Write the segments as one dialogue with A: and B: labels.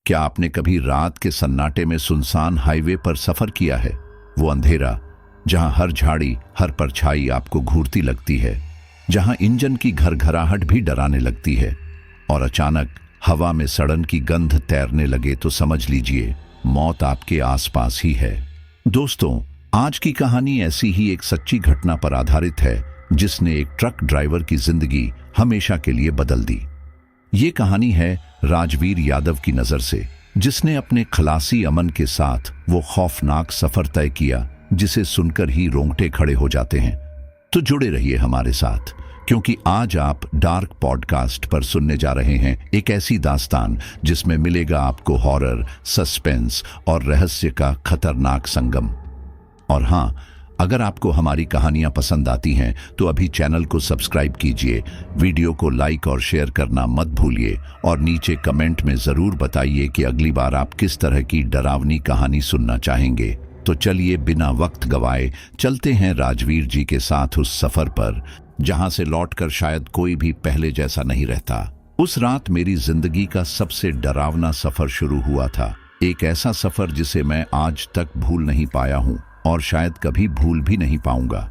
A: क्या आपने कभी रात के सन्नाटे में सुनसान हाईवे पर सफर किया है? वो अंधेरा जहां हर झाड़ी, हर परछाई आपको घूरती लगती है, जहां इंजन की घरघराहट भी डराने लगती है और अचानक हवा में सड़न की गंध तैरने लगे तो समझ लीजिए मौत आपके आसपास ही है। दोस्तों, आज की कहानी ऐसी ही एक सच्ची घटना पर आधारित है जिसने एक ट्रक ड्राइवर की जिंदगी हमेशा के लिए बदल दी। ये कहानी है राजवीर यादव की नजर से, जिसने अपने खलासी अमन के साथ वो खौफनाक सफर तय किया जिसे सुनकर ही रोंगटे खड़े हो जाते हैं। तो जुड़े रहिए हमारे साथ, क्योंकि आज आप डार्क पॉडकास्ट पर सुनने जा रहे हैं एक ऐसी दास्तान जिसमें मिलेगा आपको हॉरर, सस्पेंस और रहस्य का खतरनाक संगम। और हाँ, अगर आपको हमारी कहानियां पसंद आती हैं तो अभी चैनल को सब्सक्राइब कीजिए, वीडियो को लाइक और शेयर करना मत भूलिए और नीचे कमेंट में जरूर बताइए कि अगली बार आप किस तरह की डरावनी कहानी सुनना चाहेंगे। तो चलिए बिना वक्त गवाए चलते हैं राजवीर जी के साथ उस सफर पर जहां से लौटकर शायद कोई भी पहले जैसा नहीं रहता। उस रात मेरी जिंदगी का सबसे डरावना सफर शुरू हुआ था, एक ऐसा सफर जिसे मैं आज तक भूल नहीं पाया हूं और शायद कभी भूल भी नहीं पाऊंगा।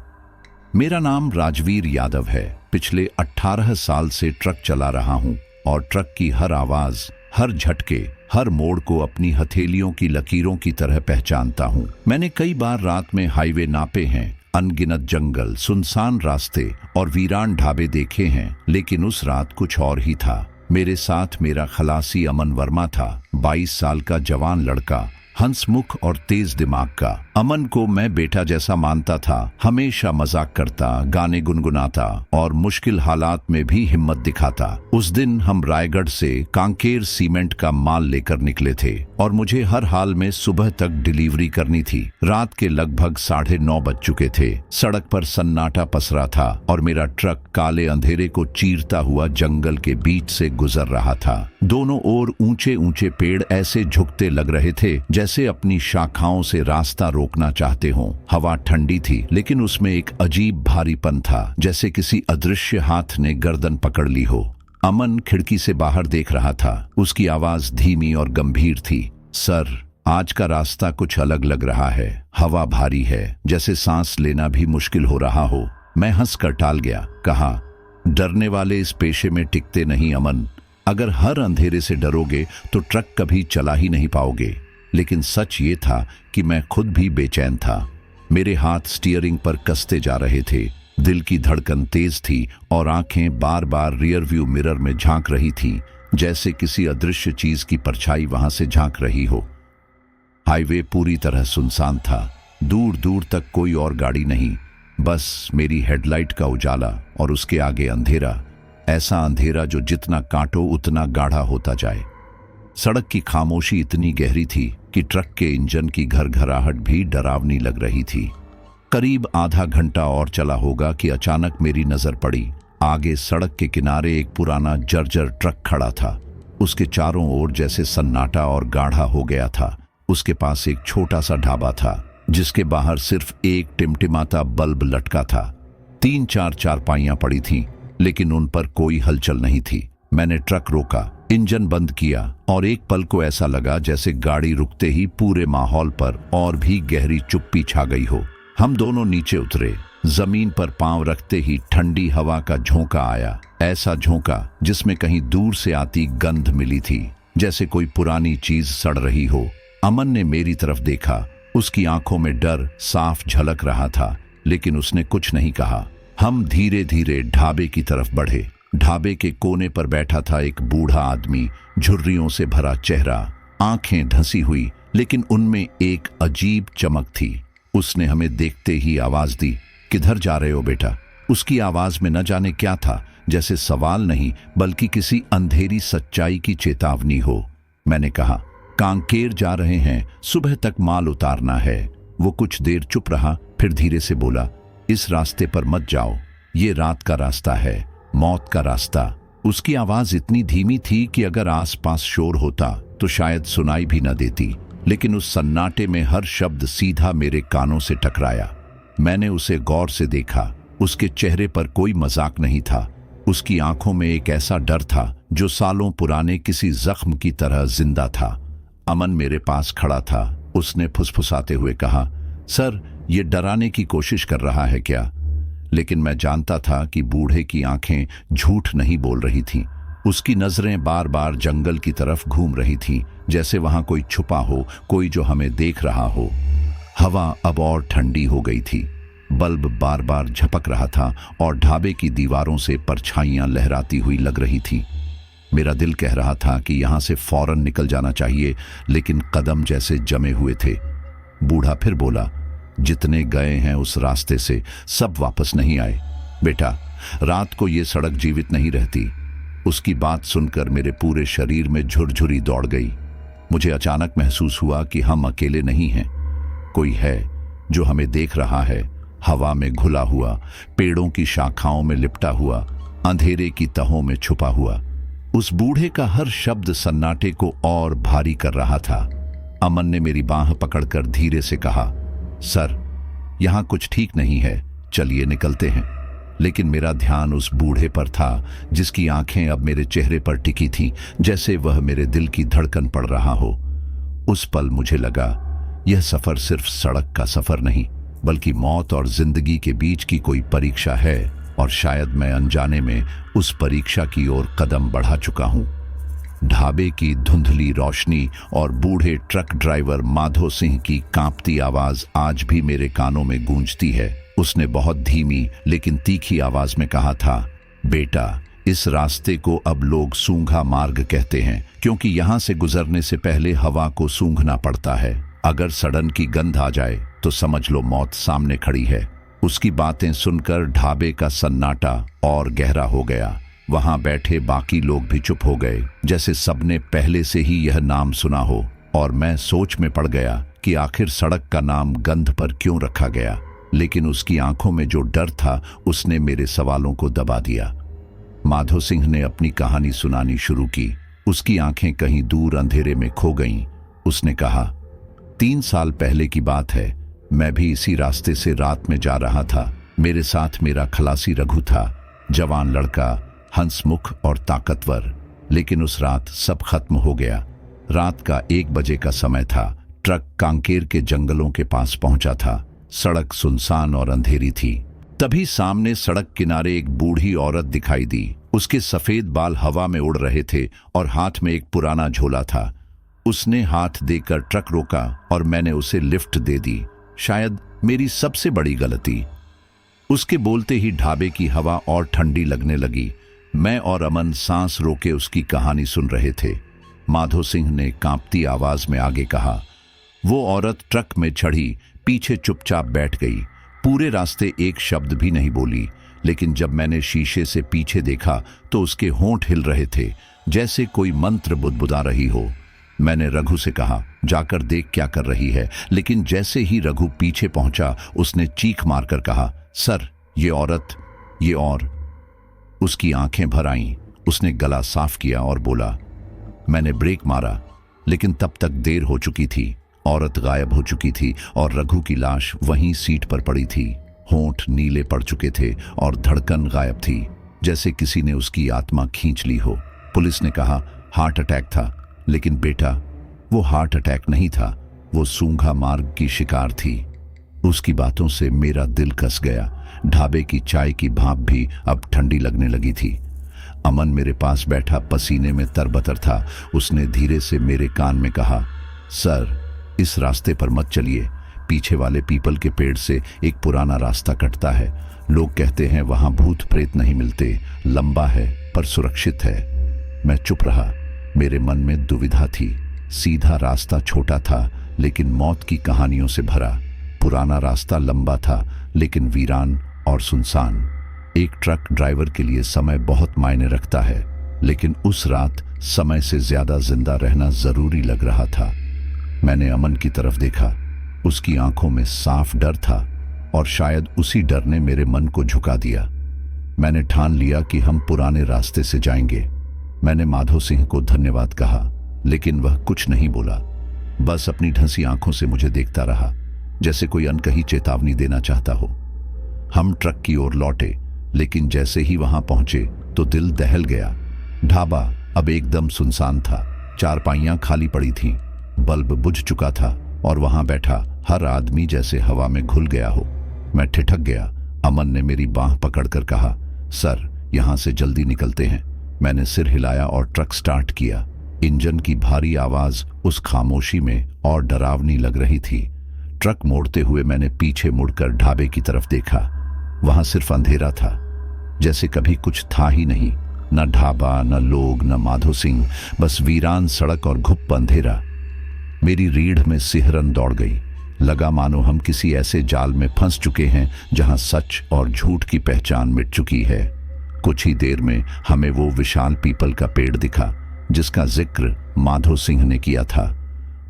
A: मेरा नाम राजवीर यादव है। पिछले 18 साल से ट्रक चला रहा हूं और ट्रक की हर आवाज, हर झटके, हर मोड़ को अपनी हथेलियों की लकीरों की तरह पहचानता हूं। मैंने कई बार रात में हाईवे नापे हैं, अनगिनत जंगल, सुनसान रास्ते और वीरान ढाबे देखे हैं, लेकिन उस रात कुछ और ही था। मेरे साथ मेरा खलासी अमन वर्मा था, 22 साल का जवान लड़का, हंसमुख और तेज दिमाग का। अमन को मैं बेटा जैसा मानता था, हमेशा मजाक करता, गाने गुनगुनाता और मुश्किल हालात में भी हिम्मत दिखाता। उस दिन हम रायगढ़ से कांकेर सीमेंट का माल लेकर निकले थे और मुझे हर हाल में सुबह तक डिलीवरी करनी थी। रात के लगभग 9:30 बज चुके थे। सड़क पर सन्नाटा पसरा था और मेरा ट्रक काले अंधेरे को चीरता हुआ जंगल के बीच से गुजर रहा था। दोनों ओर ऊंचे ऊंचे पेड़ ऐसे झुकते लग रहे थे जैसे अपनी शाखाओं से रास्ता रोकना चाहते हों। हवा ठंडी थी, लेकिन उसमें एक अजीब भारीपन था, जैसे किसी अदृश्य हाथ ने गर्दन पकड़ ली हो। अमन खिड़की से बाहर देख रहा था, उसकी आवाज धीमी और गंभीर थी। सर, आज का रास्ता कुछ अलग लग रहा है। हवा भारी है, जैसे सांस लेना भी मुश्किल हो रहा हो। मैं हंसकर टाल गया, कहा, डरने वाले इस पेशे में टिकते नहीं अमन। अगर हर अंधेरे से डरोगे तो ट्रक कभी चला ही नहीं पाओगे। लेकिन सच ये था कि मैं खुद भी बेचैन था। मेरे हाथ स्टीयरिंग पर कसते जा रहे थे, दिल की धड़कन तेज थी और आंखें बार बार रियर व्यू मिरर में झांक रही थी, जैसे किसी अदृश्य चीज की परछाई वहां से झांक रही हो। हाईवे पूरी तरह सुनसान था, दूर दूर तक कोई और गाड़ी नहीं, बस मेरी हेडलाइट का उजाला और उसके आगे अंधेरा, ऐसा अंधेरा जो जितना काटो उतना गाढ़ा होता जाए। सड़क की खामोशी इतनी गहरी थी कि ट्रक के इंजन की घरघराहट भी डरावनी लग रही थी। करीब आधा घंटा और चला होगा कि अचानक मेरी नजर पड़ी। आगे सड़क के किनारे एक पुराना जर्जर ट्रक खड़ा था। उसके चारों ओर जैसे सन्नाटा और गाढ़ा हो गया था। उसके पास एक छोटा सा ढाबा था जिसके बाहर सिर्फ एक टिमटिमाता बल्ब लटका था। 3-4 चारपाइयां पड़ी थीं, लेकिन उन पर कोई हलचल नहीं थी। मैंने ट्रक रोका, इंजन बंद किया और एक पल को ऐसा लगा जैसे गाड़ी रुकते ही पूरे माहौल पर और भी गहरी चुप्पी छा गई हो। हम दोनों नीचे उतरे। जमीन पर पांव रखते ही ठंडी हवा का झोंका आया, ऐसा झोंका जिसमें कहीं दूर से आती गंध मिली थी, जैसे कोई पुरानी चीज सड़ रही हो। अमन ने मेरी तरफ देखा, उसकी आंखों में डर साफ झलक रहा था, लेकिन उसने कुछ नहीं कहा। हम धीरे धीरे ढाबे की तरफ बढ़े। ढाबे के कोने पर बैठा था एक बूढ़ा आदमी, झुर्रियों से भरा चेहरा, आंखें धंसी हुई, लेकिन उनमें एक अजीब चमक थी। उसने हमें देखते ही आवाज दी, किधर जा रहे हो बेटा? उसकी आवाज में न जाने क्या था, जैसे सवाल नहीं बल्कि किसी अंधेरी सच्चाई की चेतावनी हो। मैंने कहा, कांकेर जा रहे हैं, सुबह तक माल उतारना है। वो कुछ देर चुप रहा, फिर धीरे से बोला, इस रास्ते पर मत जाओ, ये रात का रास्ता है, मौत का रास्ता। उसकी आवाज इतनी धीमी थी कि अगर आसपास शोर होता तो शायद सुनाई भी न देती, लेकिन उस सन्नाटे में हर शब्द सीधा मेरे कानों से टकराया। मैंने उसे गौर से देखा। उसके चेहरे पर कोई मजाक नहीं था। उसकी आंखों में एक ऐसा डर था जो सालों पुराने किसी जख्म की तरह जिंदा था। अमन मेरे पास खड़ा था। उसने फुसफुसाते हुए कहा, सर, ये डराने की कोशिश कर रहा है क्या? लेकिन मैं जानता था कि बूढ़े की आंखें झूठ नहीं बोल रही थीं। उसकी नजरें बार बार जंगल की तरफ घूम रही थीं, जैसे वहां कोई छुपा हो, कोई जो हमें देख रहा हो। हवा अब और ठंडी हो गई थी। बल्ब बार बार झपक रहा था और ढाबे की दीवारों से परछाइयां लहराती हुई लग रही थीं। मेरा दिल कह रहा था कि यहां से फौरन निकल जाना चाहिए, लेकिन कदम जैसे जमे हुए थे। बूढ़ा फिर बोला, जितने गए हैं उस रास्ते से सब वापस नहीं आए। बेटा, रात को ये सड़क जीवित नहीं रहती। उसकी बात सुनकर मेरे पूरे शरीर में झुरझुरी दौड़ गई। मुझे अचानक महसूस हुआ कि हम अकेले नहीं हैं। कोई है जो हमें देख रहा है, हवा में घुला हुआ, पेड़ों की शाखाओं में लिपटा हुआ, अंधेरे की तहों में छुपा हुआ। उस बूढ़े का हर शब्द सन्नाटे को और भारी कर रहा था। अमन ने मेरी बांह पकड़कर धीरे से कहा, सर, यहां कुछ ठीक नहीं है, चलिए निकलते हैं। लेकिन मेरा ध्यान उस बूढ़े पर था, जिसकी आंखें अब मेरे चेहरे पर टिकी थीं, जैसे वह मेरे दिल की धड़कन पढ़ रहा हो। उस पल मुझे लगा, यह सफर सिर्फ सड़क का सफर नहीं, बल्कि मौत और जिंदगी के बीच की कोई परीक्षा है, और शायद मैं अनजाने में उस परीक्षा की ओर कदम बढ़ा चुका हूं। ढाबे की धुंधली रोशनी और बूढ़े ट्रक ड्राइवर माधो सिंह की कांपती आवाज आज भी मेरे कानों में गूंजती है। उसने बहुत धीमी लेकिन तीखी आवाज में कहा था, बेटा, इस रास्ते को अब लोग सूंघा मार्ग कहते हैं, क्योंकि यहां से गुजरने से पहले हवा को सूंघना पड़ता है। अगर सड़न की गंध आ जाए तो समझ लो मौत सामने खड़ी है। उसकी बातें सुनकर ढाबे का सन्नाटा और गहरा हो गया। वहां बैठे बाकी लोग भी चुप हो गए, जैसे सबने पहले से ही यह नाम सुना हो। और मैं सोच में पड़ गया कि आखिर सड़क का नाम गंध पर क्यों रखा गया। लेकिन उसकी आंखों में जो डर था, उसने मेरे सवालों को दबा दिया। माधो सिंह ने अपनी कहानी सुनानी शुरू की। उसकी आंखें कहीं दूर अंधेरे में खो गईं। उसने कहा, 3 साल पहले की बात है, मैं भी इसी रास्ते से रात में जा रहा था। मेरे साथ मेरा खलासी रघु था, जवान लड़का, हंसमुख और ताकतवर। लेकिन उस रात सब खत्म हो गया। रात का 1 बजे का समय था। ट्रक कांकेर के जंगलों के पास पहुंचा था। सड़क सुनसान और अंधेरी थी। तभी सामने सड़क किनारे एक बूढ़ी औरत दिखाई दी। उसके सफेद बाल हवा में उड़ रहे थे और हाथ में एक पुराना झोला था। उसने हाथ देकर ट्रक रोका और मैंने उसे लिफ्ट दे दी। शायद मेरी सबसे बड़ी गलती। उसके बोलते ही ढाबे की हवा और ठंडी लगने लगी। मैं और अमन सांस रोके उसकी कहानी सुन रहे थे। माधो सिंह ने कांपती आवाज में आगे कहा, वो औरत ट्रक में चढ़ी, पीछे चुपचाप बैठ गई। पूरे रास्ते एक शब्द भी नहीं बोली। लेकिन जब मैंने शीशे से पीछे देखा तो उसके होंठ हिल रहे थे, जैसे कोई मंत्र बुदबुदा रही हो। मैंने रघु से कहा, जाकर देख क्या कर रही है। लेकिन जैसे ही रघु पीछे पहुंचा, उसने चीख मारकर कहा, सर, ये औरत, ये और। उसकी आंखें भर आईं। उसने गला साफ किया और बोला। मैंने ब्रेक मारा, लेकिन तब तक देर हो चुकी थी। औरत गायब हो चुकी थी और रघु की लाश वहीं सीट पर पड़ी थी। होंठ नीले पड़ चुके थे और धड़कन गायब थी, जैसे किसी ने उसकी आत्मा खींच ली हो। पुलिस ने कहा हार्ट अटैक था, लेकिन बेटा, वो हार्ट अटैक नहीं था, वो सूंघा मार्ग की शिकार थी। उसकी बातों से मेरा दिल कस गया। ढाबे की चाय की भाप भी अब ठंडी लगने लगी थी। अमन मेरे पास बैठा पसीने में तरबतर था। उसने धीरे से मेरे कान में कहा, सर, इस रास्ते पर मत चलिए। पीछे वाले पीपल के पेड़ से एक पुराना रास्ता कटता है। लोग कहते हैं वहां भूत प्रेत नहीं मिलते। लंबा है पर सुरक्षित है। मैं चुप रहा। मेरे मन में दुविधा थी। सीधा रास्ता छोटा था, लेकिन मौत की कहानियों से भरा। पुराना रास्ता लंबा था, लेकिन वीरान और सुनसान। एक ट्रक ड्राइवर के लिए समय बहुत मायने रखता है, लेकिन उस रात समय से ज्यादा जिंदा रहना जरूरी लग रहा था। मैंने अमन की तरफ देखा। उसकी आंखों में साफ डर था और शायद उसी डर ने मेरे मन को झुका दिया। मैंने ठान लिया कि हम पुराने रास्ते से जाएंगे। मैंने माधो सिंह को धन्यवाद कहा, लेकिन वह कुछ नहीं बोला। बस अपनी ढंसी आंखों से मुझे देखता रहा, जैसे कोई अनकही चेतावनी देना चाहता हो। हम ट्रक की ओर लौटे, लेकिन जैसे ही वहां पहुंचे तो दिल दहल गया। ढाबा अब एकदम सुनसान था। चारपाइयां खाली पड़ी थीं। बल्ब बुझ चुका था और वहां बैठा हर आदमी जैसे हवा में घुल गया हो। मैं ठिठक गया। अमन ने मेरी बांह पकड़कर कहा, सर यहां से जल्दी निकलते हैं। मैंने सिर हिलाया और ट्रक स्टार्ट किया। इंजन की भारी आवाज उस खामोशी में और डरावनी लग रही थी। ट्रक मोड़ते हुए मैंने पीछे मुड़कर ढाबे की तरफ देखा। वहां सिर्फ अंधेरा था, जैसे कभी कुछ था ही नहीं। न ढाबा, न लोग, न माधो सिंह, बस वीरान सड़क और घुप अंधेरा। मेरी रीढ़ में सिहरन दौड़ गई। लगा मानो हम किसी ऐसे जाल में फंस चुके हैं जहां सच और झूठ की पहचान मिट चुकी है। कुछ ही देर में हमें वो विशाल पीपल का पेड़ दिखा जिसका जिक्र माधो सिंह ने किया था।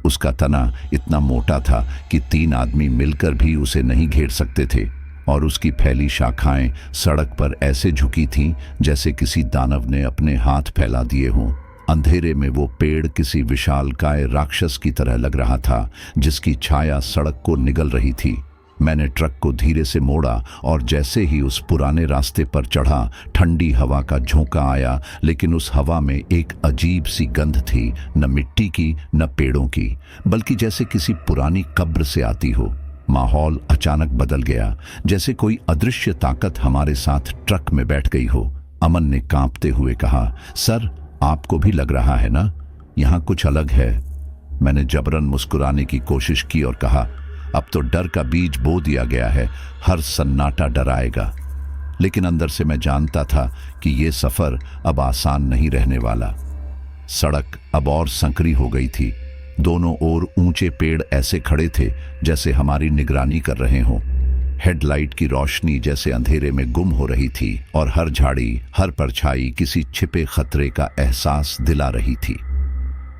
A: उसका तना इतना मोटा था कि 3 आदमी मिलकर भी उसे नहीं घेर सकते थे और उसकी फैली शाखाएं सड़क पर ऐसे झुकी थीं जैसे किसी दानव ने अपने हाथ फैला दिए हों। अंधेरे में वो पेड़ किसी विशालकाय राक्षस की तरह लग रहा था जिसकी छाया सड़क को निगल रही थी। मैंने ट्रक को धीरे से मोड़ा और जैसे ही उस पुराने रास्ते पर चढ़ा, ठंडी हवा का झोंका आया, लेकिन उस हवा में एक अजीब सी गंध थी, न मिट्टी की न पेड़ों की, बल्कि जैसे किसी पुरानी कब्र से आती हो। माहौल अचानक बदल गया, जैसे कोई अदृश्य ताकत हमारे साथ ट्रक में बैठ गई हो। अमन ने कांपते हुए कहा, सर आपको भी लग रहा है ना, यहां कुछ अलग है। मैंने जबरन मुस्कुराने की कोशिश की और कहा, अब तो डर का बीज बो दिया गया है, हर सन्नाटा डराएगा। लेकिन अंदर से मैं जानता था कि यह सफर अब आसान नहीं रहने वाला। सड़क अब और संकरी हो गई थी। दोनों ओर ऊंचे पेड़ ऐसे खड़े थे जैसे हमारी निगरानी कर रहे हों। हेडलाइट की रोशनी जैसे अंधेरे में गुम हो रही थी और हर झाड़ी, हर परछाई किसी छिपे खतरे का एहसास दिला रही थी।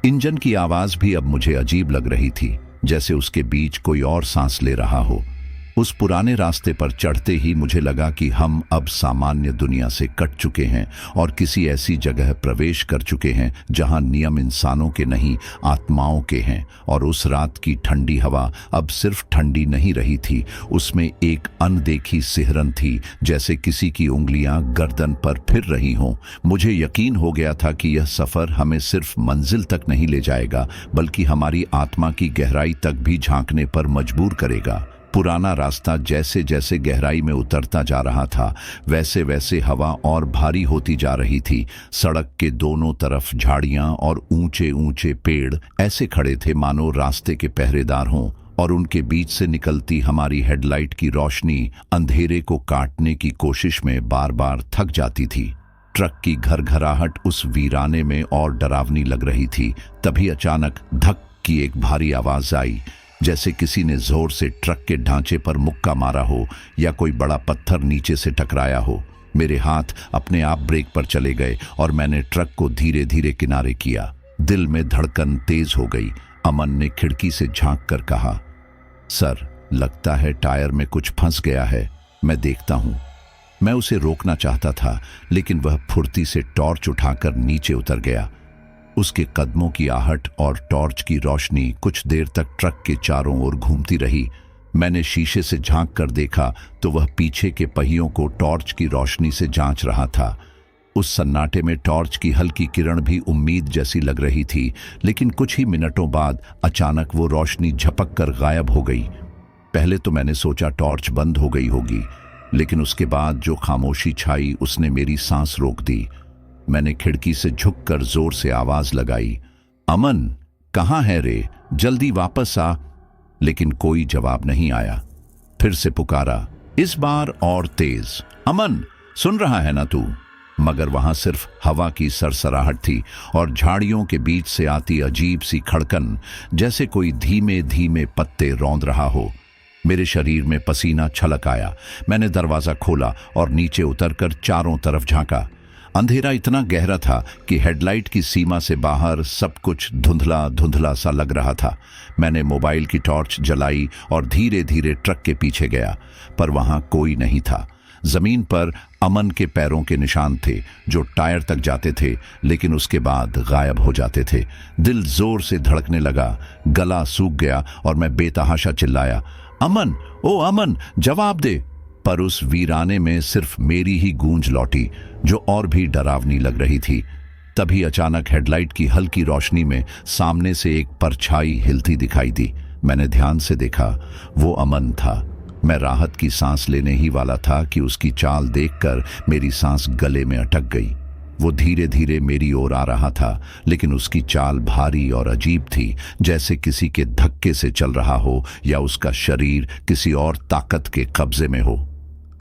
A: इंजन की आवाज भी अब मुझे अजीब लग रही थी, जैसे उसके बीच कोई और सांस ले रहा हो। उस पुराने रास्ते पर चढ़ते ही मुझे लगा कि हम अब सामान्य दुनिया से कट चुके हैं और किसी ऐसी जगह प्रवेश कर चुके हैं जहां नियम इंसानों के नहीं, आत्माओं के हैं। और उस रात की ठंडी हवा अब सिर्फ ठंडी नहीं रही थी, उसमें एक अनदेखी सिहरन थी, जैसे किसी की उंगलियां गर्दन पर फिर रही हों। मुझे यकीन हो गया था कि यह सफर हमें सिर्फ मंजिल तक नहीं ले जाएगा, बल्कि हमारी आत्मा की गहराई तक भी झांकने पर मजबूर करेगा। पुराना रास्ता जैसे जैसे गहराई में उतरता जा रहा था, वैसे वैसे हवा और भारी होती जा रही थी। सड़क के दोनों तरफ झाड़ियां और ऊंचे ऊंचे पेड़ ऐसे खड़े थे मानो रास्ते के पहरेदार हों, और उनके बीच से निकलती हमारी हेडलाइट की रोशनी अंधेरे को काटने की कोशिश में बार बार थक जाती थी। ट्रक की घरघराहट उस वीराने में और डरावनी लग रही थी। तभी अचानक धक की एक भारी आवाज आई, जैसे किसी ने जोर से ट्रक के ढांचे पर मुक्का मारा हो या कोई बड़ा पत्थर नीचे से टकराया हो। मेरे हाथ अपने आप ब्रेक पर चले गए और मैंने ट्रक को धीरे धीरे किनारे किया। दिल में धड़कन तेज हो गई। अमन ने खिड़की से झांक कर कहा, सर लगता है टायर में कुछ फंस गया है, मैं देखता हूं। मैं उसे रोकना चाहता था, लेकिन वह फुर्ती से टॉर्च उठाकर नीचे उतर गया। उसके कदमों की आहट और टॉर्च की रोशनी कुछ देर तक ट्रक के चारों ओर घूमती रही। मैंने शीशे से झांक कर देखा तो वह पीछे के पहियों को टॉर्च की रोशनी से जांच रहा था। उस सन्नाटे में टॉर्च की हल्की किरण भी उम्मीद जैसी लग रही थी, लेकिन कुछ ही मिनटों बाद अचानक वो रोशनी झपक कर गायब हो गई। पहले तो मैंने सोचा टॉर्च बंद हो गई होगी, लेकिन उसके बाद जो खामोशी छाई उसने मेरी सांस रोक दी। मैंने खिड़की से झुककर जोर से आवाज लगाई, अमन कहां है रे, जल्दी वापस आ। लेकिन कोई जवाब नहीं आया। फिर से पुकारा, इस बार और तेज, अमन सुन रहा है ना तू? मगर वहां सिर्फ हवा की सरसराहट थी और झाड़ियों के बीच से आती अजीब सी खड़कन, जैसे कोई धीमे धीमे पत्ते रौंद रहा हो। मेरे शरीर में पसीना छलक आया। मैंने दरवाजा खोला और नीचे उतरकर चारों तरफ झांका। अंधेरा इतना गहरा था कि हेडलाइट की सीमा से बाहर सब कुछ धुंधला धुंधला सा लग रहा था। मैंने मोबाइल की टॉर्च जलाई और धीरे धीरे ट्रक के पीछे गया, पर वहां कोई नहीं था। जमीन पर अमन के पैरों के निशान थे जो टायर तक जाते थे, लेकिन उसके बाद गायब हो जाते थे। दिल जोर से धड़कने लगा, गला सूख गया और मैं बेतहाशा चिल्लाया, अमन, ओ अमन, जवाब दे। पर उस वीराने में सिर्फ मेरी ही गूंज लौटी, जो और भी डरावनी लग रही थी। तभी अचानक हेडलाइट की हल्की रोशनी में सामने से एक परछाई हिलती दिखाई दी। मैंने ध्यान से देखा, वो अमन था। मैं राहत की सांस लेने ही वाला था कि उसकी चाल देखकर मेरी सांस गले में अटक गई। वो धीरे धीरे मेरी ओर आ रहा था, लेकिन उसकी चाल भारी और अजीब थी, जैसे किसी के धक्के से चल रहा हो या उसका शरीर किसी और ताकत के कब्जे में हो।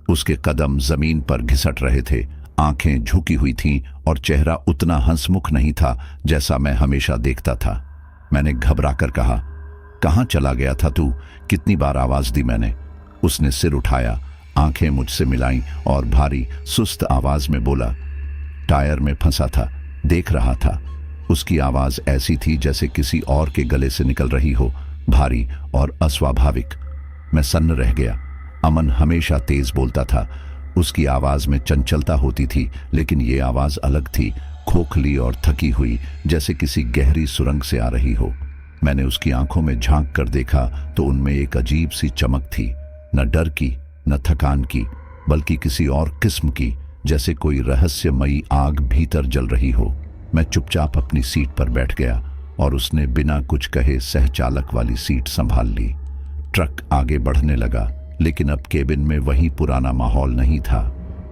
A: उसके कदम जमीन पर घिसट रहे थे, आंखें झुकी हुई थीं और चेहरा उतना हंसमुख नहीं था जैसा मैं हमेशा देखता था। मैंने घबराकर कहा, कहाँ चला गया था तू? कितनी बार आवाज दी मैंने। उसने सिर उठाया, आंखें मुझसे मिलाईं और भारी सुस्त आवाज में बोला, टायर में फंसा था, देख रहा था। उसकी आवाज ऐसी थी जैसे किसी और के गले से निकल रही हो, भारी और अस्वाभाविक। मैं सन्न रह गया। अमन हमेशा तेज बोलता था, उसकी आवाज में चंचलता होती थी, लेकिन ये आवाज अलग थी, खोखली और थकी हुई, जैसे किसी गहरी सुरंग से आ रही हो। मैंने उसकी आंखों में झांक कर देखा तो उनमें एक अजीब सी चमक थी, न डर की न थकान की, बल्कि किसी और किस्म की, जैसे कोई रहस्यमयी आग भीतर जल रही हो। मैं चुपचाप अपनी सीट पर बैठ गया और उसने बिना कुछ कहे सहचालक वाली सीट संभाल ली। ट्रक आगे बढ़ने लगा, लेकिन अब केबिन में वही पुराना माहौल नहीं था।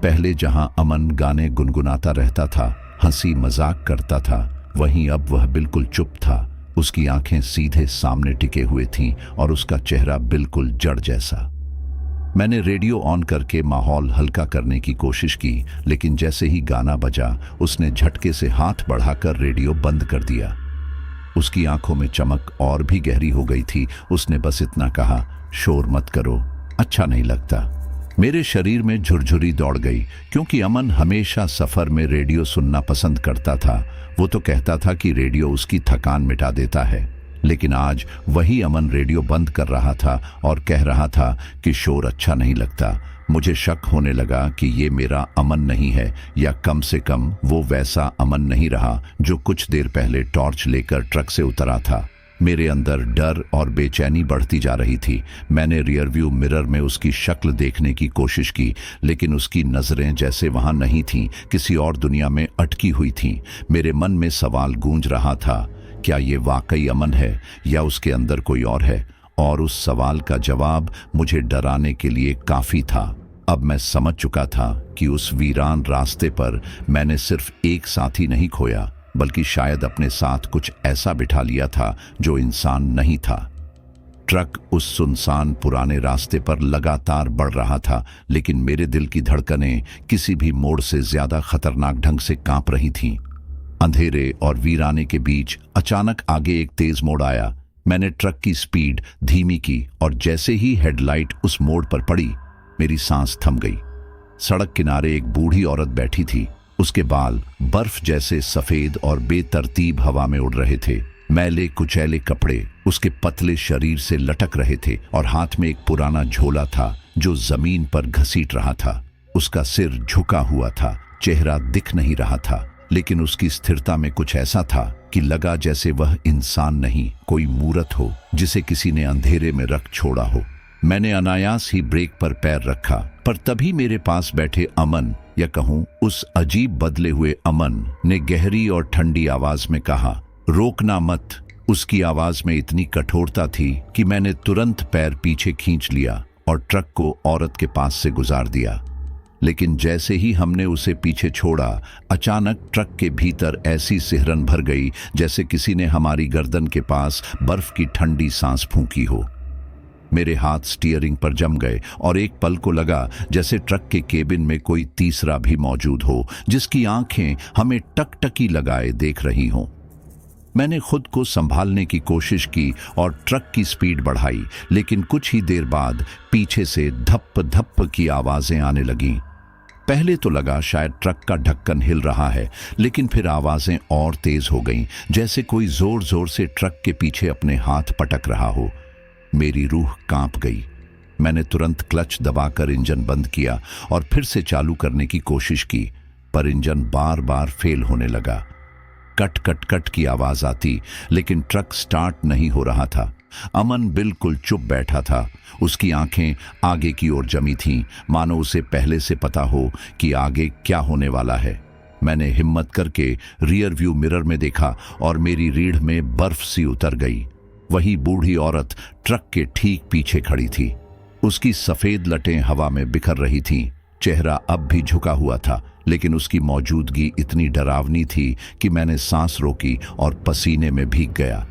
A: पहले जहां अमन गाने गुनगुनाता रहता था, हंसी मजाक करता था, वहीं अब वह बिल्कुल चुप था। उसकी आंखें सीधे सामने टिके हुए थीं और उसका चेहरा बिल्कुल जड़ जैसा। मैंने रेडियो ऑन करके माहौल हल्का करने की कोशिश की, लेकिन जैसे ही गाना बजा, उसने झटके से हाथ बढ़ाकर रेडियो बंद कर दिया। उसकी आंखों में चमक और भी गहरी हो गई थी। उसने बस इतना कहा, शोर मत करो, अच्छा नहीं लगता। मेरे शरीर में झुरझुरी दौड़ गई, क्योंकि अमन हमेशा सफर में रेडियो सुनना पसंद करता था। वो तो कहता था कि रेडियो उसकी थकान मिटा देता है, लेकिन आज वही अमन रेडियो बंद कर रहा था और कह रहा था कि शोर अच्छा नहीं लगता। मुझे शक होने लगा कि ये मेरा अमन नहीं है, या कम से कम वो वैसा अमन नहीं रहा जो कुछ देर पहले टॉर्च लेकर ट्रक से उतरा था। मेरे अंदर डर और बेचैनी बढ़ती जा रही थी। मैंने रियरव्यू मिरर में उसकी शक्ल देखने की कोशिश की, लेकिन उसकी नजरें जैसे वहां नहीं थीं, किसी और दुनिया में अटकी हुई थीं। मेरे मन में सवाल गूंज रहा था, क्या ये वाकई अमन है या उसके अंदर कोई और है? और उस सवाल का जवाब मुझे डराने के लिए काफी था। अब मैं समझ चुका था कि उस वीरान रास्ते पर मैंने सिर्फ एक साथी नहीं खोया, बल्कि शायद अपने साथ कुछ ऐसा बिठा लिया था जो इंसान नहीं था। ट्रक उस सुनसान पुराने रास्ते पर लगातार बढ़ रहा था, लेकिन मेरे दिल की धड़कनें किसी भी मोड़ से ज्यादा खतरनाक ढंग से कांप रही थीं। अंधेरे और वीराने के बीच अचानक आगे एक तेज मोड़ आया। मैंने ट्रक की स्पीड धीमी की और जैसे ही हेडलाइट उस मोड़ पर पड़ी, मेरी सांस थम गई। सड़क किनारे एक बूढ़ी औरत बैठी थी। उसके बाल बर्फ जैसे सफेद और बेतरतीब हवा में उड़ रहे थे। मैले कुचैले कपड़े उसके पतले शरीर से लटक रहे थे और हाथ में एक पुराना झोला था जो जमीन पर घसीट रहा था। उसका सिर झुका हुआ था, चेहरा दिख नहीं रहा था, लेकिन उसकी स्थिरता में कुछ ऐसा था कि लगा जैसे वह इंसान नहीं, कोई मूरत हो जिसे किसी ने अंधेरे में रख छोड़ा हो। मैंने अनायास ही ब्रेक पर पैर रखा, पर तभी मेरे पास बैठे अमन, या कहूं उस अजीब बदले हुए अमन, ने गहरी और ठंडी आवाज में कहा, रोकना मत। उसकी आवाज में इतनी कठोरता थी कि मैंने तुरंत पैर पीछे खींच लिया और ट्रक को औरत के पास से गुजार दिया। लेकिन जैसे ही हमने उसे पीछे छोड़ा, अचानक ट्रक के भीतर ऐसी सिहरन भर गई जैसे किसी ने हमारी गर्दन के पास बर्फ की ठंडी सांस फूंकी हो। मेरे हाथ स्टीयरिंग पर जम गए और एक पल को लगा जैसे ट्रक के केबिन में कोई तीसरा भी मौजूद हो, जिसकी आंखें हमें टकटकी लगाए देख रही हों। मैंने खुद को संभालने की कोशिश की और ट्रक की स्पीड बढ़ाई, लेकिन कुछ ही देर बाद पीछे से धप धप की आवाजें आने लगीं। पहले तो लगा शायद ट्रक का ढक्कन हिल रहा है, लेकिन फिर आवाजें और तेज हो गईं, जैसे कोई जोर जोर से ट्रक के पीछे अपने हाथ पटक रहा हो। मेरी रूह कांप गई। मैंने तुरंत क्लच दबाकर इंजन बंद किया और फिर से चालू करने की कोशिश की, पर इंजन बार बार फेल होने लगा। कट कट कट की आवाज आती, लेकिन ट्रक स्टार्ट नहीं हो रहा था। अमन बिल्कुल चुप बैठा था। उसकी आंखें आगे की ओर जमी थीं, मानो उसे पहले से पता हो कि आगे क्या होने वाला है। मैंने हिम्मत करके रियर व्यू मिरर में देखा और मेरी रीढ़ में बर्फ सी उतर गई। वही बूढ़ी औरत ट्रक के ठीक पीछे खड़ी थी। उसकी सफेद लटें हवा में बिखर रही थीं। चेहरा अब भी झुका हुआ था, लेकिन उसकी मौजूदगी इतनी डरावनी थी कि मैंने सांस रोकी और पसीने में भीग गया।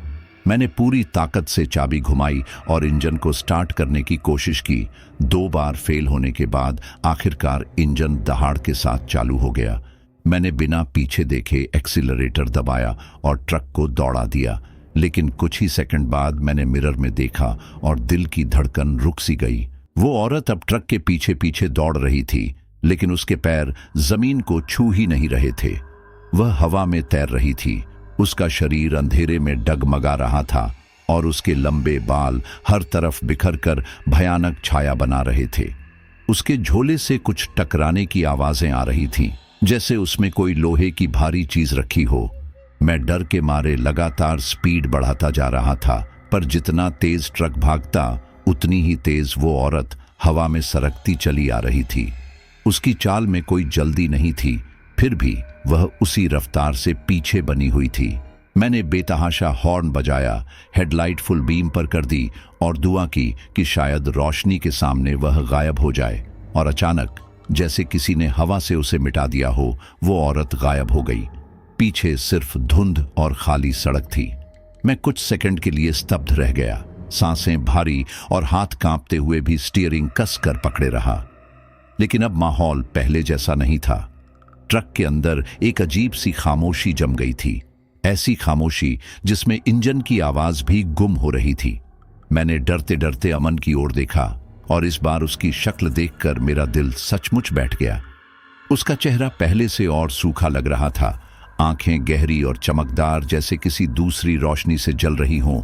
A: मैंने पूरी ताकत से चाबी घुमाई और इंजन को स्टार्ट करने की कोशिश की। 2 बार फेल होने के बाद आखिरकार इंजन दहाड़ के साथ चालू हो गया। मैंने बिना पीछे देखे एक्सीलरेटर दबाया और ट्रक को दौड़ा दिया, लेकिन कुछ ही सेकंड बाद मैंने मिरर में देखा और दिल की धड़कन रुक सी गई। वो औरत अब ट्रक के पीछे पीछे दौड़ रही थी, लेकिन उसके पैर जमीन को छू ही नहीं रहे थे। वह हवा में तैर रही थी। उसका शरीर अंधेरे में डगमगा रहा था और उसके लंबे बाल हर तरफ बिखर कर भयानक छाया बना रहे थे। उसके झोले से कुछ टकराने की आवाजें आ रही थीं, जैसे उसमें कोई लोहे की भारी चीज रखी हो। मैं डर के मारे लगातार स्पीड बढ़ाता जा रहा था, पर जितना तेज ट्रक भागता उतनी ही तेज वो औरत हवा में सरकती चली आ रही थी। उसकी चाल में कोई जल्दी नहीं थी, फिर भी वह उसी रफ्तार से पीछे बनी हुई थी। मैंने बेतहाशा हॉर्न बजाया, हेडलाइट फुल बीम पर कर दी और दुआ की कि शायद रोशनी के सामने वह गायब हो जाए। और अचानक, जैसे किसी ने हवा से उसे मिटा दिया हो, वो औरत गायब हो गई। पीछे सिर्फ धुंध और खाली सड़क थी। मैं कुछ सेकंड के लिए स्तब्ध रह गया, सांसें भारी और हाथ कांपते हुए भी स्टीयरिंग कस कर पकड़े रहा। लेकिन अब माहौल पहले जैसा नहीं था। ट्रक के अंदर एक अजीब सी खामोशी जम गई थी, ऐसी खामोशी जिसमें इंजन की आवाज भी गुम हो रही थी। मैंने डरते डरते अमन की ओर देखा और इस बार उसकी शक्ल देखकर मेरा दिल सचमुच बैठ गया। उसका चेहरा पहले से और सूखा लग रहा था। आंखें गहरी और चमकदार, जैसे किसी दूसरी रोशनी से जल रही हों।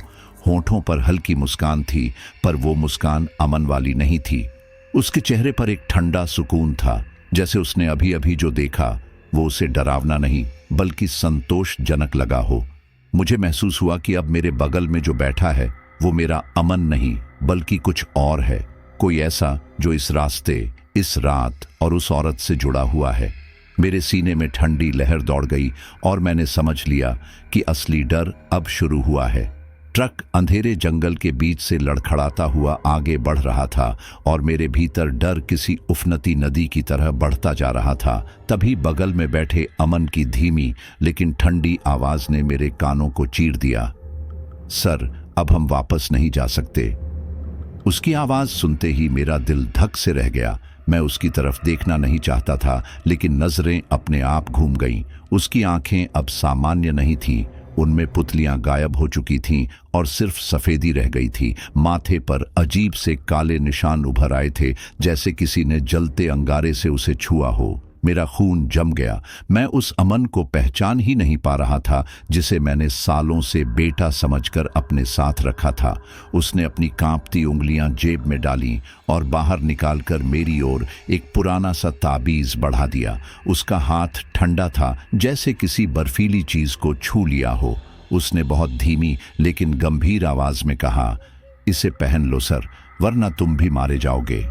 A: होंठों पर हल्की मुस्कान थी, पर वो मुस्कान अमन वाली नहीं थी। उसके चेहरे पर एक ठंडा सुकून था, जैसे उसने अभी अभी जो देखा वो उसे डरावना नहीं बल्कि संतोषजनक लगा हो। मुझे महसूस हुआ कि अब मेरे बगल में जो बैठा है वो मेरा अमन नहीं बल्कि कुछ और है, कोई ऐसा जो इस रास्ते, इस रात और उस औरत से जुड़ा हुआ है। मेरे सीने में ठंडी लहर दौड़ गई और मैंने समझ लिया कि असली डर अब शुरू हुआ है। ट्रक अंधेरे जंगल के बीच से लड़खड़ाता हुआ आगे बढ़ रहा था और मेरे भीतर डर किसी उफनती नदी की तरह बढ़ता जा रहा था। तभी बगल में बैठे अमन की धीमी लेकिन ठंडी आवाज ने मेरे कानों को चीर दिया, सर, अब हम वापस नहीं जा सकते। उसकी आवाज सुनते ही मेरा दिल धक से रह गया। मैं उसकी तरफ देखना नहीं चाहता था, लेकिन नजरें अपने आप घूम गईं। उसकी आंखें अब सामान्य नहीं थीं, उनमें पुतलियां गायब हो चुकी थीं और सिर्फ सफेदी रह गई थी। माथे पर अजीब से काले निशान उभर आए थे, जैसे किसी ने जलते अंगारे से उसे छुआ हो। मेरा खून जम गया। मैं उस अमन को पहचान ही नहीं पा रहा था जिसे मैंने सालों से बेटा समझकर अपने साथ रखा था। उसने अपनी कांपती उंगलियां जेब में डाली और बाहर निकालकर मेरी ओर एक पुराना सा ताबीज बढ़ा दिया। उसका हाथ ठंडा था, जैसे किसी बर्फीली चीज को छू लिया हो। उसने बहुत धीमी लेकिन गंभीर आवाज में कहा, इसे पहन लो सर, वरना तुम भी मारे जाओगे।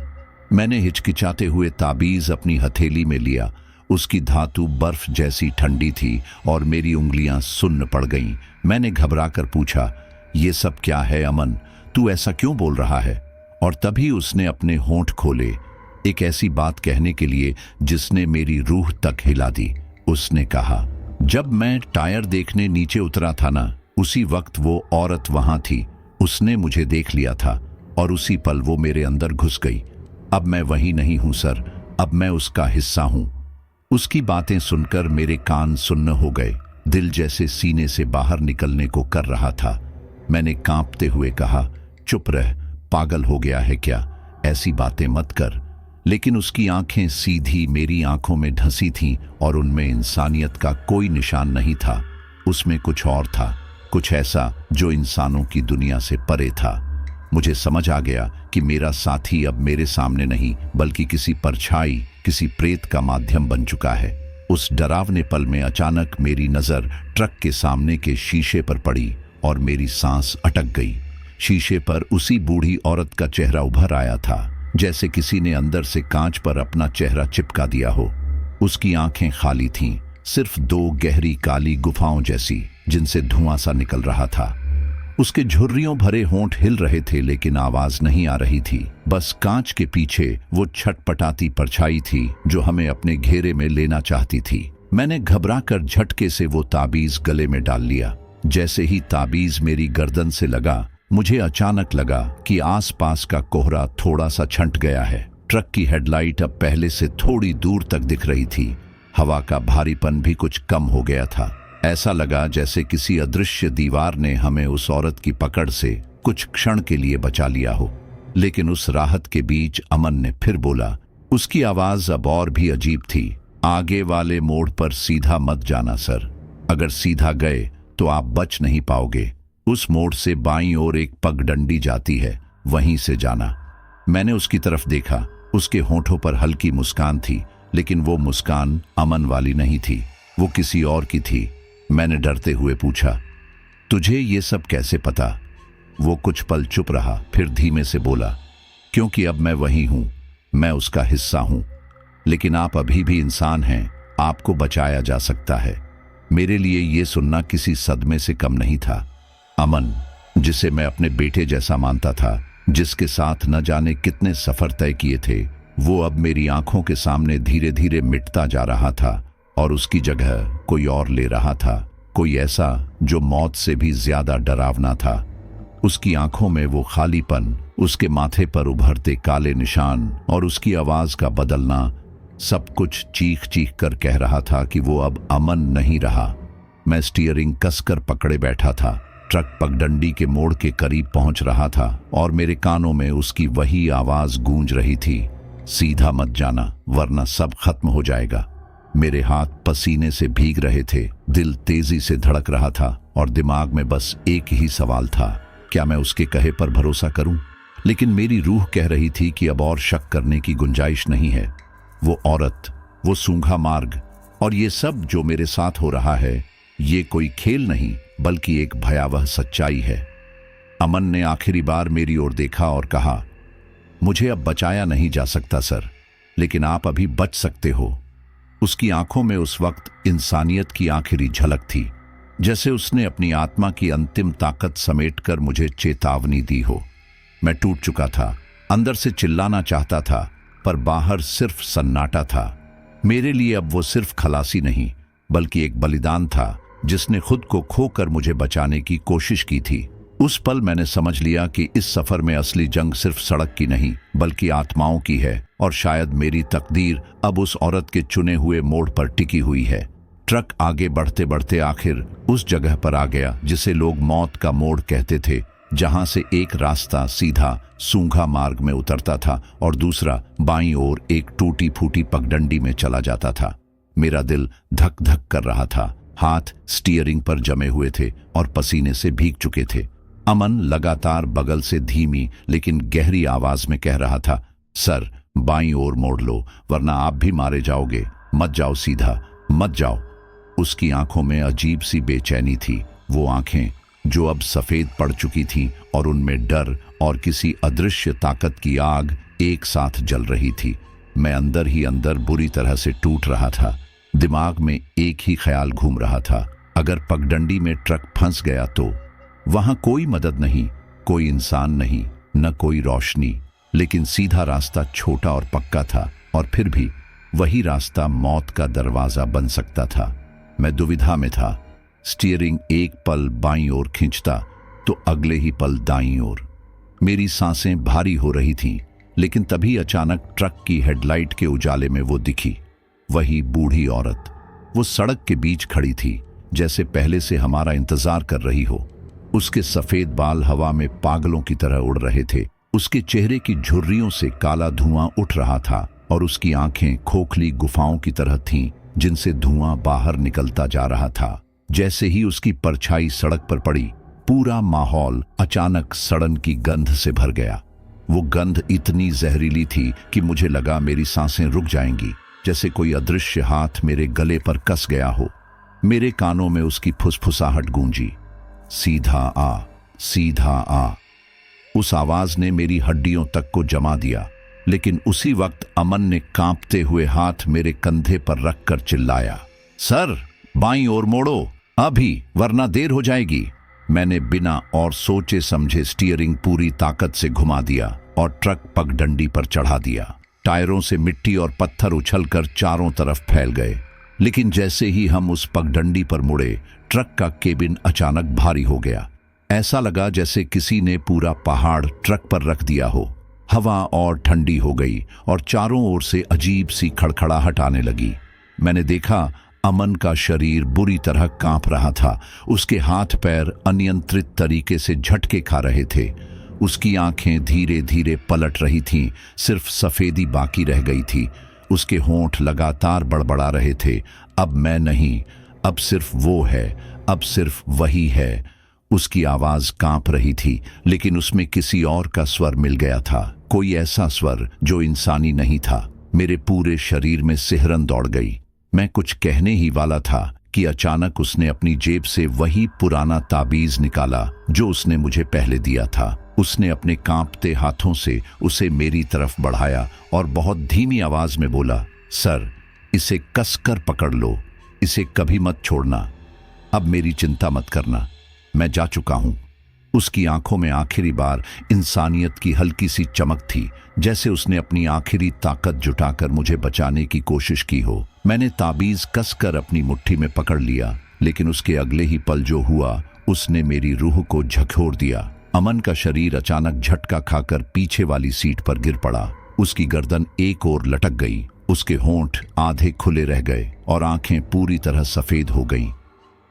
A: मैंने हिचकिचाते हुए ताबीज अपनी हथेली में लिया। उसकी धातु बर्फ जैसी ठंडी थी और मेरी उंगलियां सुन्न पड़ गईं। मैंने घबराकर पूछा, ये सब क्या है अमन, तू ऐसा क्यों बोल रहा है? और तभी उसने अपने होंठ खोले, एक ऐसी बात कहने के लिए जिसने मेरी रूह तक हिला दी। उसने कहा, जब मैं टायर देखने नीचे उतरा था ना, उसी वक्त वो औरत वहां थी। उसने मुझे देख लिया था और उसी पल वो मेरे अंदर घुस गई। अब मैं वही नहीं हूं सर, अब मैं उसका हिस्सा हूं। उसकी बातें सुनकर मेरे कान सुन्न हो गए। दिल जैसे सीने से बाहर निकलने को कर रहा था। मैंने कांपते हुए कहा, चुप रह, पागल हो गया है क्या? ऐसी बातें मत कर। लेकिन उसकी आंखें सीधी मेरी आंखों में धंसी थीं और उनमें इंसानियत का कोई निशान नहीं था। उसमें कुछ और था, कुछ ऐसा जो इंसानों की दुनिया से परे था। मुझे समझ आ गया कि मेरा साथी अब मेरे सामने नहीं बल्कि किसी परछाई, किसी प्रेत का माध्यम बन चुका है। उस डरावने पल में अचानक मेरी नजर ट्रक के सामने के शीशे पर पड़ी और मेरी सांस अटक गई। शीशे पर उसी बूढ़ी औरत का चेहरा उभर आया था, जैसे किसी ने अंदर से कांच पर अपना चेहरा चिपका दिया हो। उसकी आंखें खाली थीं, सिर्फ दो गहरी काली गुफाओं जैसी जिनसे धुआं सा निकल रहा था। उसके झुर्रियों भरे होंठ हिल रहे थे लेकिन आवाज नहीं आ रही थी। बस कांच के पीछे वो छटपटाती परछाई थी जो हमें अपने घेरे में लेना चाहती थी। मैंने घबराकर झटके से वो ताबीज गले में डाल लिया। जैसे ही ताबीज मेरी गर्दन से लगा, मुझे अचानक लगा कि आसपास का कोहरा थोड़ा सा छंट गया है। ट्रक की हेडलाइट अब पहले से थोड़ी दूर तक दिख रही थी। हवा का भारीपन भी कुछ कम हो गया था। ऐसा लगा जैसे किसी अदृश्य दीवार ने हमें उस औरत की पकड़ से कुछ क्षण के लिए बचा लिया हो। लेकिन उस राहत के बीच अमन ने फिर बोला। उसकी आवाज अब और भी अजीब थी। आगे वाले मोड़ पर सीधा मत जाना सर। अगर सीधा गए तो आप बच नहीं पाओगे। उस मोड़ से बाईं ओर एक पगडंडी जाती है, वहीं से जाना। मैंने उसकी तरफ देखा। उसके होंठों पर हल्की मुस्कान थी, लेकिन वो मुस्कान अमन वाली नहीं थी, वो किसी और की थी। मैंने डरते हुए पूछा, तुझे ये सब कैसे पता? वो कुछ पल चुप रहा, फिर धीमे से बोला, क्योंकि अब मैं वही हूं, मैं उसका हिस्सा हूं। लेकिन आप अभी भी इंसान हैं, आपको बचाया जा सकता है। मेरे लिए ये सुनना किसी सदमे से कम नहीं था। अमन, जिसे मैं अपने बेटे जैसा मानता था, जिसके साथ न जाने कितने सफर तय किए थे, वो अब मेरी आंखों के सामने धीरे धीरे मिटता जा रहा था और उसकी जगह कोई और ले रहा था। कोई ऐसा जो मौत से भी ज्यादा डरावना था। उसकी आंखों में वो खालीपन, उसके माथे पर उभरते काले निशान और उसकी आवाज का बदलना, सब कुछ चीख चीख कर कह रहा था कि वो अब अमन नहीं रहा। मैं स्टीयरिंग कसकर पकड़े बैठा था। ट्रक पगडंडी के मोड़ के करीब पहुंच रहा था और मेरे कानों में उसकी वही आवाज गूंज रही थी, सीधा मत जाना वरना सब खत्म हो जाएगा। मेरे हाथ पसीने से भीग रहे थे, दिल तेजी से धड़क रहा था और दिमाग में बस एक ही सवाल था, क्या मैं उसके कहे पर भरोसा करूं? लेकिन मेरी रूह कह रही थी कि अब और शक करने की गुंजाइश नहीं है। वो औरत, वो सूंघा मार्ग और ये सब जो मेरे साथ हो रहा है, ये कोई खेल नहीं बल्कि एक भयावह सच्चाई है। अमन ने आखिरी बार मेरी ओर देखा और कहा, मुझे अब बचाया नहीं जा सकता सर, लेकिन आप अभी बच सकते हो। उसकी आंखों में उस वक्त इंसानियत की आखिरी झलक थी, जैसे उसने अपनी आत्मा की अंतिम ताकत समेटकर मुझे चेतावनी दी हो। मैं टूट चुका था, अंदर से चिल्लाना चाहता था, पर बाहर सिर्फ सन्नाटा था। मेरे लिए अब वो सिर्फ खलासी नहीं बल्कि एक बलिदान था जिसने खुद को खोकर मुझे बचाने की कोशिश की थी। उस पल मैंने समझ लिया कि इस सफर में असली जंग सिर्फ सड़क की नहीं बल्कि आत्माओं की है और शायद मेरी तकदीर अब उस औरत के चुने हुए मोड़ पर टिकी हुई है। ट्रक आगे बढ़ते बढ़ते आखिर उस जगह पर आ गया जिसे लोग मौत का मोड़ कहते थे, जहां से एक रास्ता सीधा सूंघा मार्ग में उतरता था और दूसरा बाईं ओर एक टूटी फूटी पगडंडी में चला जाता था। मेरा दिल धक धक कर रहा था, हाथ स्टीयरिंग पर जमे हुए थे और पसीने से भीग चुके थे। अमन लगातार बगल से धीमी लेकिन गहरी आवाज में कह रहा था, सर बाईं ओर मोड़ लो वरना आप भी मारे जाओगे, मत जाओ सीधा, मत जाओ। उसकी आंखों में अजीब सी बेचैनी थी, वो आंखें जो अब सफेद पड़ चुकी थीं और उनमें डर और किसी अदृश्य ताकत की आग एक साथ जल रही थी। मैं अंदर ही अंदर बुरी तरह से टूट रहा था। दिमाग में एक ही ख्याल घूम रहा था, अगर पगडंडी में ट्रक फंस गया तो वहां कोई मदद नहीं, कोई इंसान नहीं, न कोई रोशनी, लेकिन सीधा रास्ता छोटा और पक्का था और फिर भी वही रास्ता मौत का दरवाजा बन सकता था। मैं दुविधा में था। स्टीयरिंग एक पल बाईं ओर खींचता तो अगले ही पल दाईं ओर। मेरी सांसें भारी हो रही थीं, लेकिन तभी अचानक ट्रक की हेडलाइट के उजाले में वो दिखी, वही बूढ़ी औरत। वो सड़क के बीच खड़ी थी, जैसे पहले से हमारा इंतजार कर रही हो। उसके सफेद बाल हवा में पागलों की तरह उड़ रहे थे। उसके चेहरे की झुर्रियों से काला धुआं उठ रहा था और उसकी आंखें खोखली गुफाओं की तरह थीं, जिनसे धुआं बाहर निकलता जा रहा था। जैसे ही उसकी परछाई सड़क पर पड़ी, पूरा माहौल अचानक सड़न की गंध से भर गया। वो गंध इतनी जहरीली थी कि मुझे लगा मेरी सांसें रुक जाएंगी, जैसे कोई अदृश्य हाथ मेरे गले पर कस गया हो। मेरे कानों में उसकी फुसफुसाहट गूंजी, सीधा आ, सीधा आ। उस आवाज ने मेरी हड्डियों तक को जमा दिया, लेकिन उसी वक्त अमन ने कांपते हुए हाथ मेरे कंधे पर रखकर चिल्लाया, सर, बाईं ओर मोड़ो अभी, वरना देर हो जाएगी। मैंने बिना और सोचे समझे स्टीयरिंग पूरी ताकत से घुमा दिया और ट्रक पगडंडी पर चढ़ा दिया। टायरों से मिट्टी और पत्थर उछलकर चारों तरफ फैल गए। लेकिन जैसे ही हम उस पगडंडी पर मुड़े, ट्रक का केबिन अचानक भारी हो गया। ऐसा लगा जैसे किसी ने पूरा पहाड़ ट्रक पर रख दिया हो। हवा और ठंडी हो गई और चारों ओर से अजीब सी खड़खड़ाहट आने लगी। मैंने देखा अमन का शरीर बुरी तरह कांप रहा था। उसके हाथ पैर अनियंत्रित तरीके से झटके खा रहे थे। उसकी आंखें धीरे धीरे पलट रही थीं, सिर्फ सफेदी बाकी रह गई थी। उसके होंठ लगातार बड़बड़ा रहे थे, अब मैं नहीं, अब सिर्फ वो है, अब सिर्फ वही है। उसकी आवाज कांप रही थी, लेकिन उसमें किसी और का स्वर मिल गया था, कोई ऐसा स्वर जो इंसानी नहीं था। मेरे पूरे शरीर में सिहरन दौड़ गई। मैं कुछ कहने ही वाला था कि अचानक उसने अपनी जेब से वही पुराना ताबीज निकाला जो उसने मुझे पहले दिया था। उसने अपने कांपते हाथों से उसे मेरी तरफ बढ़ाया और बहुत धीमी आवाज में बोला, सर, इसे कसकर पकड़ लो, इसे कभी मत छोड़ना। अब मेरी चिंता मत करना, मैं जा चुका हूं। उसकी आंखों में आखिरी बार इंसानियत की हल्की सी चमक थी, जैसे उसने अपनी आखिरी ताकत जुटाकर मुझे बचाने की कोशिश की हो। मैंने ताबीज कसकर अपनी मुट्ठी में पकड़ लिया, लेकिन उसके अगले ही पल जो हुआ, उसने मेरी रूह को झकझोर दिया। अमन का शरीर अचानक झटका खाकर पीछे वाली सीट पर गिर पड़ा। उसकी गर्दन एक ओर लटक गई, उसके होंठ आधे खुले रह गए और आंखें पूरी तरह सफेद हो गईं।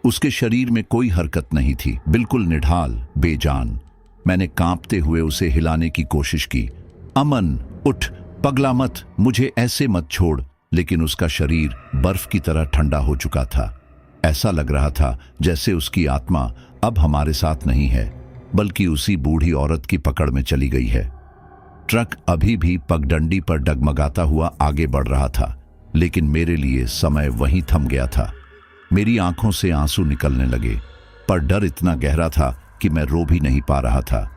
A: उसके शरीर में कोई हरकत नहीं थी, बिल्कुल निढाल, बेजान। मैंने कांपते हुए उसे हिलाने की कोशिश की। अमन, उठ, पगला मत, मुझे ऐसे मत छोड़। लेकिन उसका शरीर बर्फ की तरह ठंडा हो चुका था। ऐसा लग रहा था जैसे उसकी आत्मा अब हमारे साथ नहीं है, बल्कि उसी बूढ़ी औरत की पकड़ में चली गई है। ट्रक अभी भी पगडंडी पर डगमगाता हुआ आगे बढ़ रहा था, लेकिन मेरे लिए समय वहीं थम गया था। मेरी आंखों से आंसू निकलने लगे, पर डर इतना गहरा था कि मैं रो भी नहीं पा रहा था।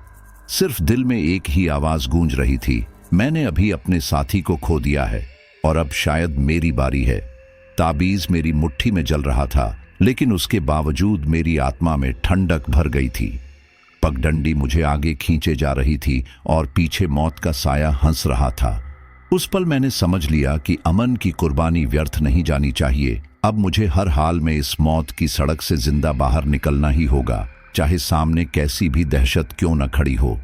A: सिर्फ दिल में एक ही आवाज गूंज रही थी, मैंने अभी अपने साथी को खो दिया है और अब शायद मेरी बारी है। ताबीज मेरी मुट्ठी में जल रहा था, लेकिन उसके बावजूद मेरी आत्मा में ठंडक भर गई थी। पगडंडी मुझे आगे खींचे जा रही थी और पीछे मौत का साया हंस रहा था। उस पल मैंने समझ लिया कि अमन की कुर्बानी व्यर्थ नहीं जानी चाहिए। अब मुझे हर हाल में इस मौत की सड़क से जिंदा बाहर निकलना ही होगा, चाहे सामने कैसी भी दहशत क्यों न खड़ी हो।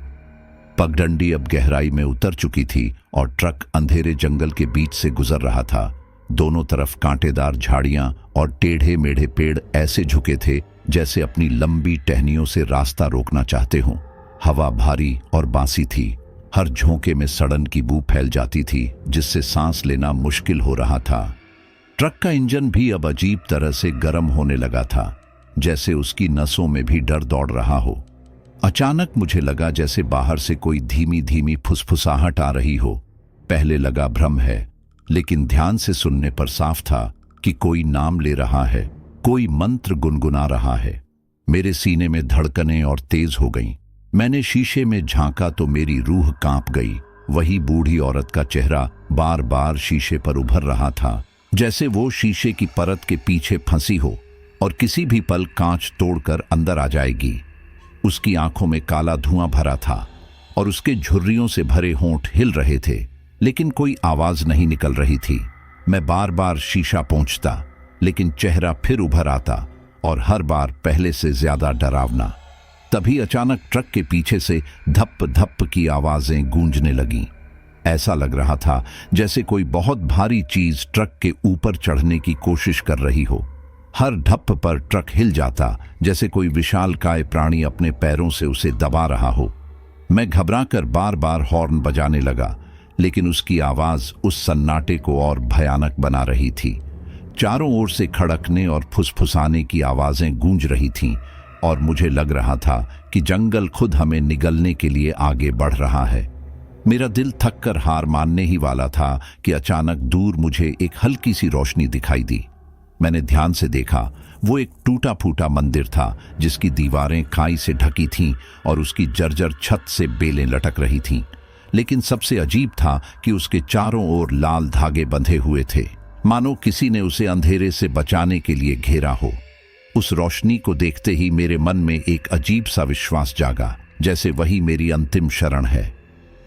A: पगडंडी अब गहराई में उतर चुकी थी और ट्रक अंधेरे जंगल के बीच से गुजर रहा था। दोनों तरफ कांटेदार झाड़ियां और टेढ़े मेढ़े पेड़ ऐसे झुके थे जैसे अपनी लंबी टहनियों से रास्ता रोकना चाहते हों। हवा भारी और बासी थी, हर झोंके में सड़न की बू फैल जाती थी, जिससे सांस लेना मुश्किल हो रहा था। ट्रक का इंजन भी अब अजीब तरह से गर्म होने लगा था, जैसे उसकी नसों में भी डर दौड़ रहा हो। अचानक मुझे लगा जैसे बाहर से कोई धीमी धीमी फुसफुसाहट आ रही हो। पहले लगा भ्रम है, लेकिन ध्यान से सुनने पर साफ था कि कोई नाम ले रहा है, कोई मंत्र गुनगुना रहा है। मेरे सीने में धड़कनें और तेज हो गईं। मैंने शीशे में झांका तो मेरी रूह कांप गई। वही बूढ़ी औरत का चेहरा बार बार शीशे पर उभर रहा था, जैसे वो शीशे की परत के पीछे फंसी हो और किसी भी पल कांच तोड़कर अंदर आ जाएगी। उसकी आंखों में काला धुआं भरा था और उसके झुर्रियों से भरे होंठ हिल रहे थे, लेकिन कोई आवाज नहीं निकल रही थी। मैं बार बार शीशा पोंछता, लेकिन चेहरा फिर उभर आता और हर बार पहले से ज्यादा डरावना। तभी अचानक ट्रक के पीछे से धप धप की आवाजें गूंजने लगीं। ऐसा लग रहा था जैसे कोई बहुत भारी चीज ट्रक के ऊपर चढ़ने की कोशिश कर रही हो। हर धप पर ट्रक हिल जाता, जैसे कोई विशालकाय प्राणी अपने पैरों से उसे दबा रहा हो। मैं घबराकर बार बार हॉर्न बजाने लगा, लेकिन उसकी आवाज उस सन्नाटे को और भयानक बना रही थी। चारों ओर से खड़कने और फुसफुसाने की आवाजें गूंज रही थीं और मुझे लग रहा था कि जंगल खुद हमें निगलने के लिए आगे बढ़ रहा है। मेरा दिल थक कर हार मानने ही वाला था कि अचानक दूर मुझे एक हल्की सी रोशनी दिखाई दी। मैंने ध्यान से देखा, वो एक टूटा फूटा मंदिर था, जिसकी दीवारें खाई से ढकी थीं और उसकी जर्जर छत से बेलें लटक रही थीं। लेकिन सबसे अजीब था कि उसके चारों ओर लाल धागे बंधे हुए थे, मानो किसी ने उसे अंधेरे से बचाने के लिए घेरा हो। उस रोशनी को देखते ही मेरे मन में एक अजीब सा विश्वास जागा, जैसे वही मेरी अंतिम शरण है।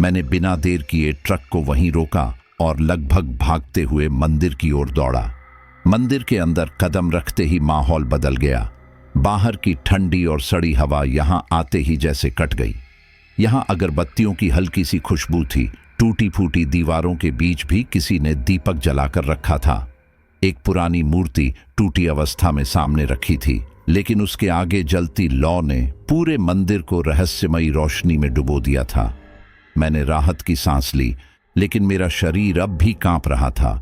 A: मैंने बिना देर किए ट्रक को वहीं रोका और लगभग भागते हुए मंदिर की ओर दौड़ा। मंदिर के अंदर कदम रखते ही माहौल बदल गया। बाहर की ठंडी और सड़ी हवा यहां आते ही जैसे कट गई। यहां अगरबत्तियों की हल्की सी खुशबू थी। टूटी फूटी दीवारों के बीच भी किसी ने दीपक जलाकर रखा था। एक पुरानी मूर्ति टूटी अवस्था में सामने रखी थी, लेकिन उसके आगे जलती लौ ने पूरे मंदिर को रहस्यमयी रोशनी में डुबो दिया था। मैंने राहत की सांस ली, लेकिन मेरा शरीर अब भी कांप रहा था।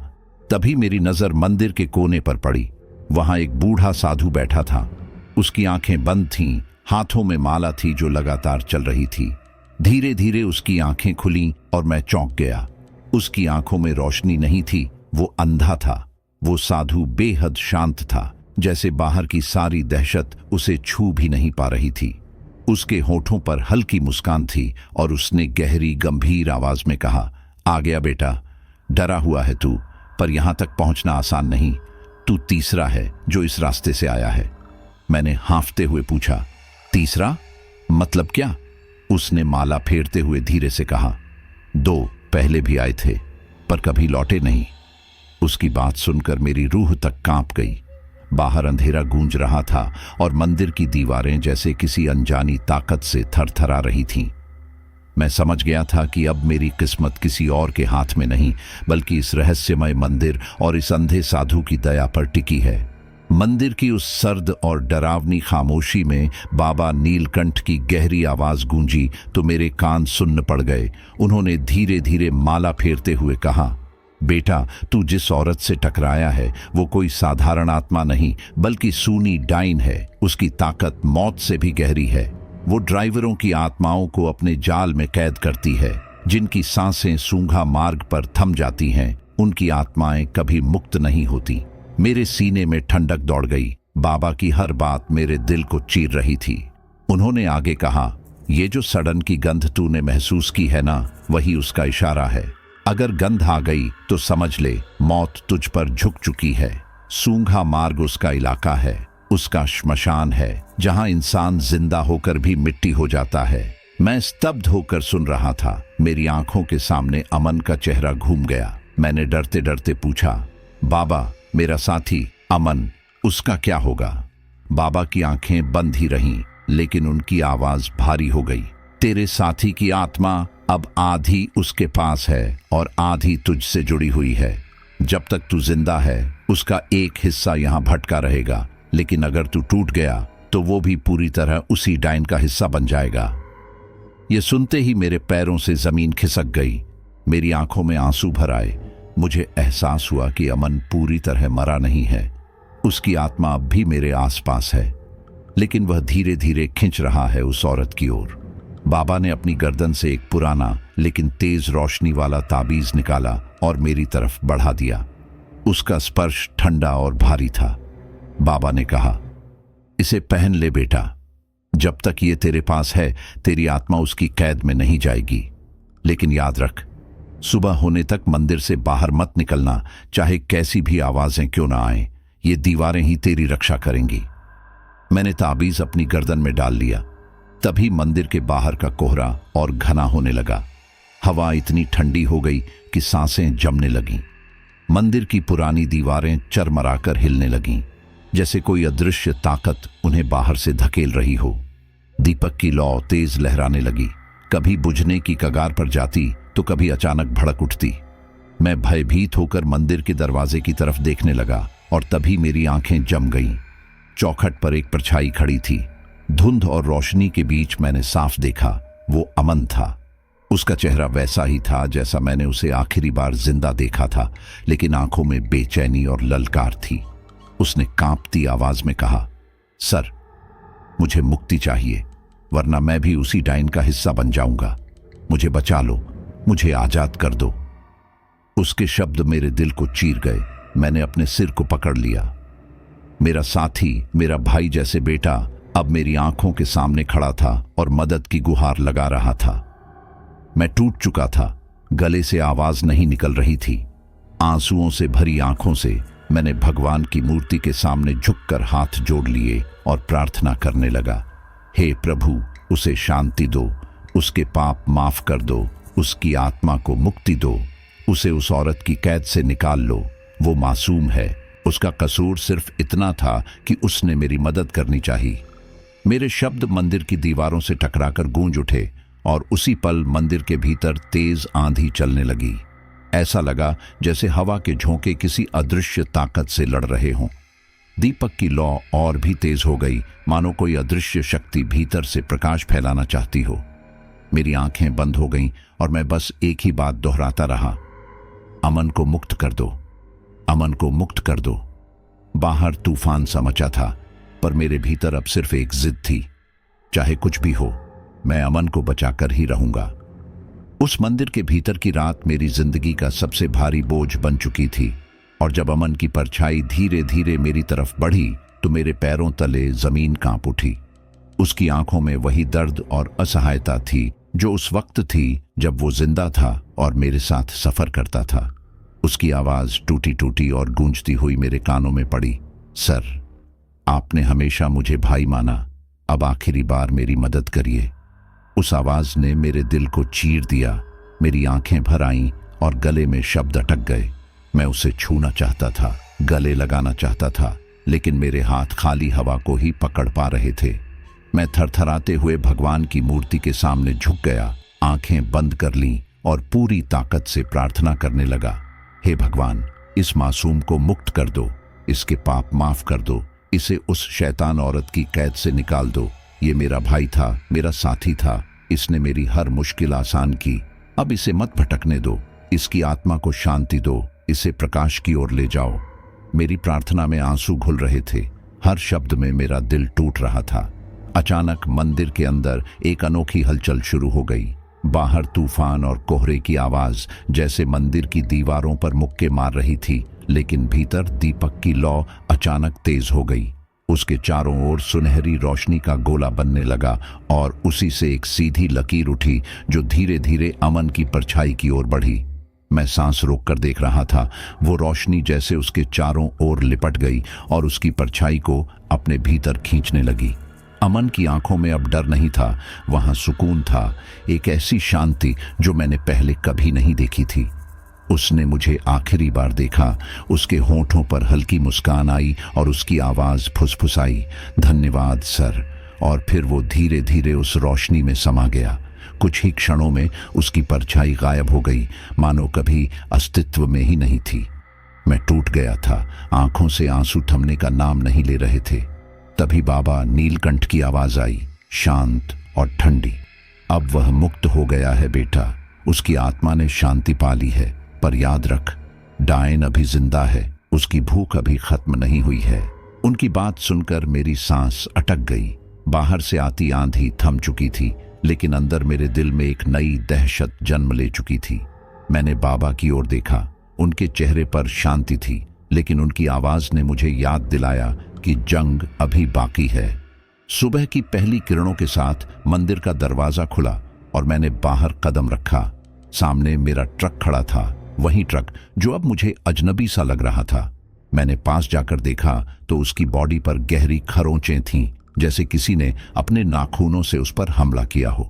A: तभी मेरी नजर मंदिर के कोने पर पड़ी। वहां एक बूढ़ा साधु बैठा था। उसकी आंखें बंद थीं, हाथों में माला थी जो लगातार चल रही थी। धीरे धीरे उसकी आंखें खुलीं और मैं चौंक गया। उसकी आंखों में रोशनी नहीं थी, वो अंधा था। वो साधु बेहद शांत था, जैसे बाहर की सारी दहशत उसे छू भी नहीं पा रही थी। उसके होठों पर हल्की मुस्कान थी और उसने गहरी गंभीर आवाज में कहा, आ गया बेटा, डरा हुआ है तू, पर यहां तक पहुंचना आसान नहीं। तू तीसरा है जो इस रास्ते से आया है। मैंने हांफते हुए पूछा, तीसरा मतलब क्या? उसने माला फेरते हुए धीरे से कहा, 2 पहले भी आए थे पर कभी लौटे नहीं। उसकी बात सुनकर मेरी रूह तक कांप गई। बाहर अंधेरा गूंज रहा था और मंदिर की दीवारें जैसे किसी अनजानी ताकत से थरथरा रही थीं। मैं समझ गया था कि अब मेरी किस्मत किसी और के हाथ में नहीं, बल्कि इस रहस्यमय मंदिर और इस अंधे साधु की दया पर टिकी है। मंदिर की उस सर्द और डरावनी खामोशी में बाबा नीलकंठ की गहरी आवाज गूंजी तो मेरे कान सुन्न पड़ गए। उन्होंने धीरे धीरे माला फेरते हुए कहा, बेटा, तू जिस औरत से टकराया है वो कोई साधारण आत्मा नहीं, बल्कि सूनी डाइन है। उसकी ताकत मौत से भी गहरी है। वो ड्राइवरों की आत्माओं को अपने जाल में कैद करती है। जिनकी सांसें सूंघा मार्ग पर थम जाती हैं, उनकी आत्माएं कभी मुक्त नहीं होती। मेरे सीने में ठंडक दौड़ गई। बाबा की हर बात मेरे दिल को चीर रही थी। उन्होंने आगे कहा, ये जो सड़न की गंध तूने महसूस की है ना, वही उसका इशारा है। अगर गंध आ गई तो समझ ले मौत तुझ पर झुक चुकी है। सूंघा मार्ग उसका इलाका है, उसका श्मशान है, जहां इंसान जिंदा होकर भी मिट्टी हो जाता है। मैं स्तब्ध होकर सुन रहा था। मेरी आंखों के सामने अमन का चेहरा घूम गया। मैंने डरते डरते पूछा, बाबा, मेरा साथी अमन, उसका क्या होगा? बाबा की आंखें बंद ही रहीं, लेकिन उनकी आवाज भारी हो गई। तेरे साथी की आत्मा अब आधी उसके पास है और आधी तुझसे जुड़ी हुई है। जब तक तू जिंदा है उसका एक हिस्सा यहां भटका रहेगा, लेकिन अगर तू टूट गया तो वो भी पूरी तरह उसी डाइन का हिस्सा बन जाएगा। ये सुनते ही मेरे पैरों से जमीन खिसक गई। मेरी आंखों में आंसू भर आए। मुझे एहसास हुआ कि अमन पूरी तरह मरा नहीं है। उसकी आत्मा अब भी मेरे आसपास है, लेकिन वह धीरे धीरे खिंच रहा है उस औरत की ओर। बाबा ने अपनी गर्दन से एक पुराना लेकिन तेज रोशनी वाला ताबीज निकाला और मेरी तरफ बढ़ा दिया। उसका स्पर्श ठंडा और भारी था। बाबा ने कहा, इसे पहन ले बेटा। जब तक ये तेरे पास है, तेरी आत्मा उसकी कैद में नहीं जाएगी। लेकिन याद रख, सुबह होने तक मंदिर से बाहर मत निकलना, चाहे कैसी भी आवाजें क्यों ना आए। ये दीवारें ही तेरी रक्षा करेंगी। मैंने ताबीज अपनी गर्दन में डाल लिया। तभी मंदिर के बाहर का कोहरा और घना होने लगा। हवा इतनी ठंडी हो गई कि सांसें जमने लगीं। मंदिर की पुरानी दीवारें चरमराकर हिलने लगीं, जैसे कोई अदृश्य ताकत उन्हें बाहर से धकेल रही हो। दीपक की लौ तेज लहराने लगी, कभी बुझने की कगार पर जाती तो कभी अचानक भड़क उठती। मैं भयभीत होकर मंदिर के दरवाजे की तरफ देखने लगा और तभी मेरी आंखें जम गईं। चौखट पर एक परछाई खड़ी थी। धुंध और रोशनी के बीच मैंने साफ देखा, वो अमन था। उसका चेहरा वैसा ही था जैसा मैंने उसे आखिरी बार जिंदा देखा था, लेकिन आंखों में बेचैनी और ललकार थी। उसने कांपती आवाज में कहा, सर, मुझे मुक्ति चाहिए, वरना मैं भी उसी डाइन का हिस्सा बन जाऊंगा। मुझे बचा लो, मुझे आजाद कर दो। उसके शब्द मेरे दिल को चीर गए। मैंने अपने सिर को पकड़ लिया। मेरा साथी, मेरा भाई जैसे बेटा अब मेरी आंखों के सामने खड़ा था और मदद की गुहार लगा रहा था। मैं टूट चुका था, गले से आवाज नहीं निकल रही थी। आंसुओं से भरी आंखों से मैंने भगवान की मूर्ति के सामने झुककर हाथ जोड़ लिए और प्रार्थना करने लगा, हे प्रभु, उसे शांति दो, उसके पाप माफ कर दो, उसकी आत्मा को मुक्ति दो, उसे उस औरत की कैद से निकाल लो। वो मासूम है, उसका कसूर सिर्फ इतना था कि उसने मेरी मदद करनी चाहिए। मेरे शब्द मंदिर की दीवारों से टकराकर गूंज उठे और उसी पल मंदिर के भीतर तेज आंधी चलने लगी। ऐसा लगा जैसे हवा के झोंके किसी अदृश्य ताकत से लड़ रहे हों। दीपक की लौ और भी तेज हो गई, मानो कोई अदृश्य शक्ति भीतर से प्रकाश फैलाना चाहती हो। मेरी आंखें बंद हो गईं और मैं बस एक ही बात दोहराता रहा, अमन को मुक्त कर दो, अमन को मुक्त कर दो। बाहर तूफान सा मचा था, पर मेरे भीतर अब सिर्फ एक जिद थी, चाहे कुछ भी हो, मैं अमन को बचाकर ही रहूंगा। उस मंदिर के भीतर की रात मेरी जिंदगी का सबसे भारी बोझ बन चुकी थी, और जब अमन की परछाई धीरे धीरे मेरी तरफ बढ़ी तो मेरे पैरों तले जमीन कांप उठी। उसकी आंखों में वही दर्द और असहायता थी जो उस वक्त थी जब वो जिंदा था और मेरे साथ सफर करता था। उसकी आवाज टूटी टूटी और गूंजती हुई मेरे कानों में पड़ी, सर, आपने हमेशा मुझे भाई माना, अब आखिरी बार मेरी मदद करिए। उस आवाज ने मेरे दिल को चीर दिया, मेरी आंखें भर आईं और गले में शब्द अटक गए। मैं उसे छूना चाहता था, गले लगाना चाहता था, लेकिन मेरे हाथ खाली हवा को ही पकड़ पा रहे थे। मैं थरथराते हुए भगवान की मूर्ति के सामने झुक गया, आंखें बंद कर लीं और पूरी ताकत से प्रार्थना करने लगा, हे भगवान, इस मासूम को मुक्त कर दो, इसके पाप माफ कर दो, इसे उस शैतान औरत की कैद से निकाल दो। ये मेरा भाई था, मेरा साथी था, इसने मेरी हर मुश्किल आसान की, अब इसे मत भटकने दो, इसकी आत्मा को शांति दो, इसे प्रकाश की ओर ले जाओ। मेरी प्रार्थना में आंसू घुल रहे थे, हर शब्द में मेरा दिल टूट रहा था। अचानक मंदिर के अंदर एक अनोखी हलचल शुरू हो गई। बाहर तूफान और कोहरे की आवाज जैसे मंदिर की दीवारों पर मुक्के मार रही थी, लेकिन भीतर दीपक की लौ अचानक तेज हो गई। उसके चारों ओर सुनहरी रोशनी का गोला बनने लगा और उसी से एक सीधी लकीर उठी जो धीरे धीरे अमन की परछाई की ओर बढ़ी। मैं सांस रोककर देख रहा था, वो रोशनी जैसे उसके चारों ओर लिपट गई और उसकी परछाई को अपने भीतर खींचने लगी। अमन की आंखों में अब डर नहीं था, वहां सुकून था, एक ऐसी शांति जो मैंने पहले कभी नहीं देखी थी। उसने मुझे आखिरी बार देखा, उसके होंठों पर हल्की मुस्कान आई और उसकी आवाज फुसफुसाई, धन्यवाद सर। और फिर वो धीरे धीरे उस रोशनी में समा गया। कुछ ही क्षणों में उसकी परछाई गायब हो गई, मानो कभी अस्तित्व में ही नहीं थी। मैं टूट गया था, आंखों से आंसू थमने का नाम नहीं ले रहे थे। तभी बाबा नीलकंठ की आवाज आई, शांत और ठंडी, अब वह मुक्त हो गया है बेटा, उसकी आत्मा ने शांति पा ली है, पर याद रख, डायन अभी जिंदा है, उसकी भूख अभी खत्म नहीं हुई है। उनकी बात सुनकर मेरी सांस अटक गई। बाहर से आती आंधी थम चुकी थी, लेकिन अंदर मेरे दिल में एक नई दहशत जन्म ले चुकी थी। मैंने बाबा की ओर देखा, उनके चेहरे पर शांति थी, लेकिन उनकी आवाज ने मुझे याद दिलाया कि जंग अभी बाकी है। सुबह की पहली किरणों के साथ मंदिर का दरवाजा खुला और मैंने बाहर कदम रखा। सामने मेरा ट्रक खड़ा था, वही ट्रक जो अब मुझे अजनबी सा लग रहा था। मैंने पास जाकर देखा तो उसकी बॉडी पर गहरी खरोंचें थीं, जैसे किसी ने अपने नाखूनों से उस पर हमला किया हो।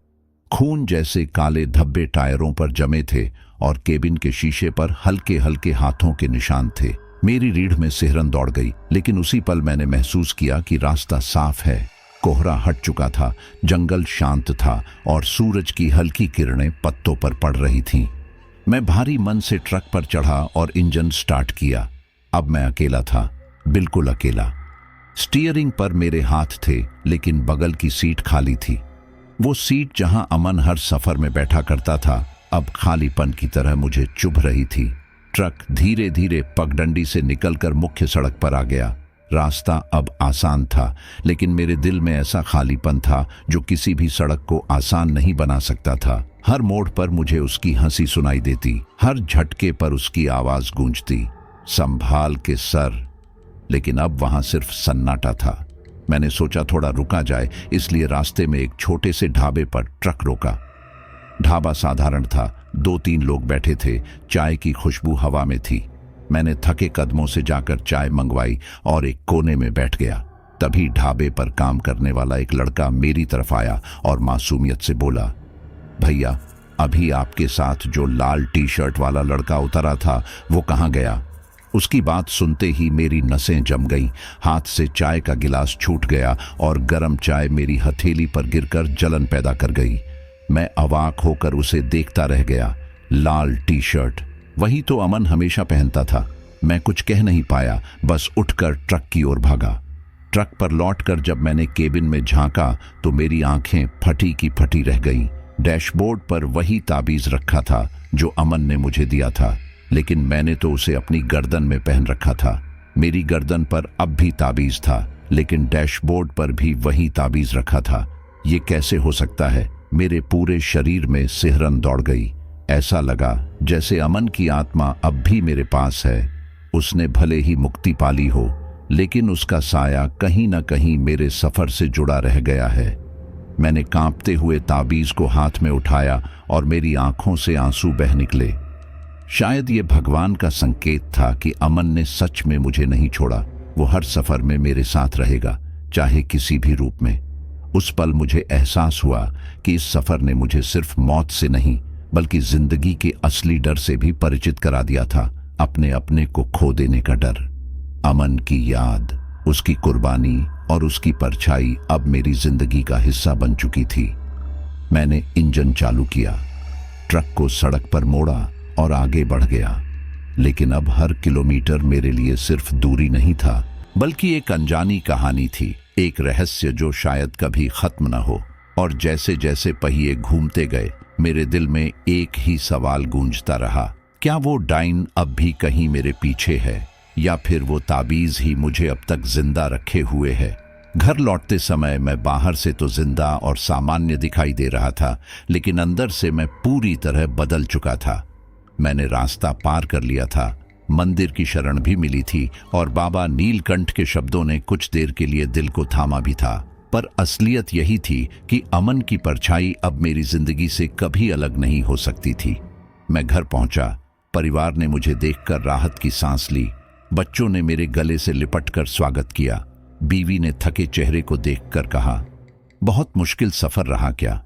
A: खून जैसे काले धब्बे टायरों पर जमे थे और केबिन के शीशे पर हल्के हल्के हाथों के निशान थे। मेरी रीढ़ में सिहरन दौड़ गई, लेकिन उसी पल मैंने महसूस किया कि रास्ता साफ है। कोहरा हट चुका था, जंगल शांत था और सूरज की हल्की किरणें पत्तों पर पड़ रही थीं। मैं भारी मन से ट्रक पर चढ़ा और इंजन स्टार्ट किया। अब मैं अकेला था, बिल्कुल अकेला। स्टीयरिंग पर मेरे हाथ थे, लेकिन बगल की सीट खाली थी। वो सीट जहां अमन हर सफर में बैठा करता था, अब खालीपन की तरह मुझे चुभ रही थी। ट्रक धीरे धीरे पगडंडी से निकलकर मुख्य सड़क पर आ गया। रास्ता अब आसान था, लेकिन मेरे दिल में ऐसा खालीपन था जो किसी भी सड़क को आसान नहीं बना सकता था। हर मोड़ पर मुझे उसकी हंसी सुनाई देती, हर झटके पर उसकी आवाज गूंजती, संभाल के सर। लेकिन अब वहां सिर्फ सन्नाटा था। मैंने सोचा थोड़ा रुका जाए, इसलिए रास्ते में एक छोटे से ढाबे पर ट्रक रोका। ढाबा साधारण था, 2-3 लोग बैठे थे, चाय की खुशबू हवा में थी। मैंने थके कदमों से जाकर चाय मंगवाई और एक कोने में बैठ गया। तभी ढाबे पर काम करने वाला एक लड़का मेरी तरफ आया और मासूमियत से बोला, भैया, अभी आपके साथ जो लाल टी शर्ट वाला लड़का उतरा था वो कहाँ गया? उसकी बात सुनते ही मेरी नसें जम गईं, हाथ से चाय का गिलास छूट गया और गर्म चाय मेरी हथेली पर गिरकर जलन पैदा कर गई। मैं अवाक होकर उसे देखता रह गया। लाल टी शर्ट, वही तो अमन हमेशा पहनता था। मैं कुछ कह नहीं पाया, बस उठकर ट्रक की ओर भागा। ट्रक पर लौटकर जब मैंने केबिन में झांका तो मेरी आंखें फटी की फटी रह गईं। डैशबोर्ड पर वही ताबीज रखा था जो अमन ने मुझे दिया था, लेकिन मैंने तो उसे अपनी गर्दन में पहन रखा था। मेरी गर्दन पर अब भी ताबीज था, लेकिन डैशबोर्ड पर भी वही ताबीज रखा था। ये कैसे हो सकता है? मेरे पूरे शरीर में सिहरन दौड़ गई। ऐसा लगा जैसे अमन की आत्मा अब भी मेरे पास है। उसने भले ही मुक्ति पाली हो, लेकिन उसका साया कहीं न कहीं मेरे सफर से जुड़ा रह गया है। मैंने कांपते हुए ताबीज को हाथ में उठाया और मेरी आंखों से आंसू बह निकले। शायद ये भगवान का संकेत था कि अमन ने सच में मुझे नहीं छोड़ा। वो हर सफर में मेरे साथ रहेगा, चाहे किसी भी रूप में। उस पल मुझे एहसास हुआ कि इस सफर ने मुझे सिर्फ मौत से नहीं, बल्कि जिंदगी के असली डर से भी परिचित करा दिया था, अपने को खो देने का डर। अमन की याद, उसकी कुर्बानी और उसकी परछाई अब मेरी जिंदगी का हिस्सा बन चुकी थी। मैंने इंजन चालू किया, ट्रक को सड़क पर मोड़ा और आगे बढ़ गया। लेकिन अब हर किलोमीटर मेरे लिए सिर्फ दूरी नहीं था, बल्कि एक अनजानी कहानी थी, एक रहस्य जो शायद कभी खत्म न हो। और जैसे जैसे पहिए घूमते गए, मेरे दिल में एक ही सवाल गूंजता रहा, क्या वो डाइन अब भी कहीं मेरे पीछे है, या फिर वो ताबीज ही मुझे अब तक जिंदा रखे हुए है? घर लौटते समय मैं बाहर से तो जिंदा और सामान्य दिखाई दे रहा था, लेकिन अंदर से मैं पूरी तरह बदल चुका था। मैंने रास्ता पार कर लिया था, मंदिर की शरण भी मिली थी और बाबा नीलकंठ के शब्दों ने कुछ देर के लिए दिल को थामा भी था। पर असलियत यही थी कि अमन की परछाई अब मेरी जिंदगी से कभी अलग नहीं हो सकती थी। मैं घर पहुंचा, परिवार ने मुझे देखकर राहत की सांस ली। बच्चों ने मेरे गले से लिपटकर स्वागत किया। बीवी ने थके चेहरे को देखकर कहा, बहुत मुश्किल सफर रहा क्या?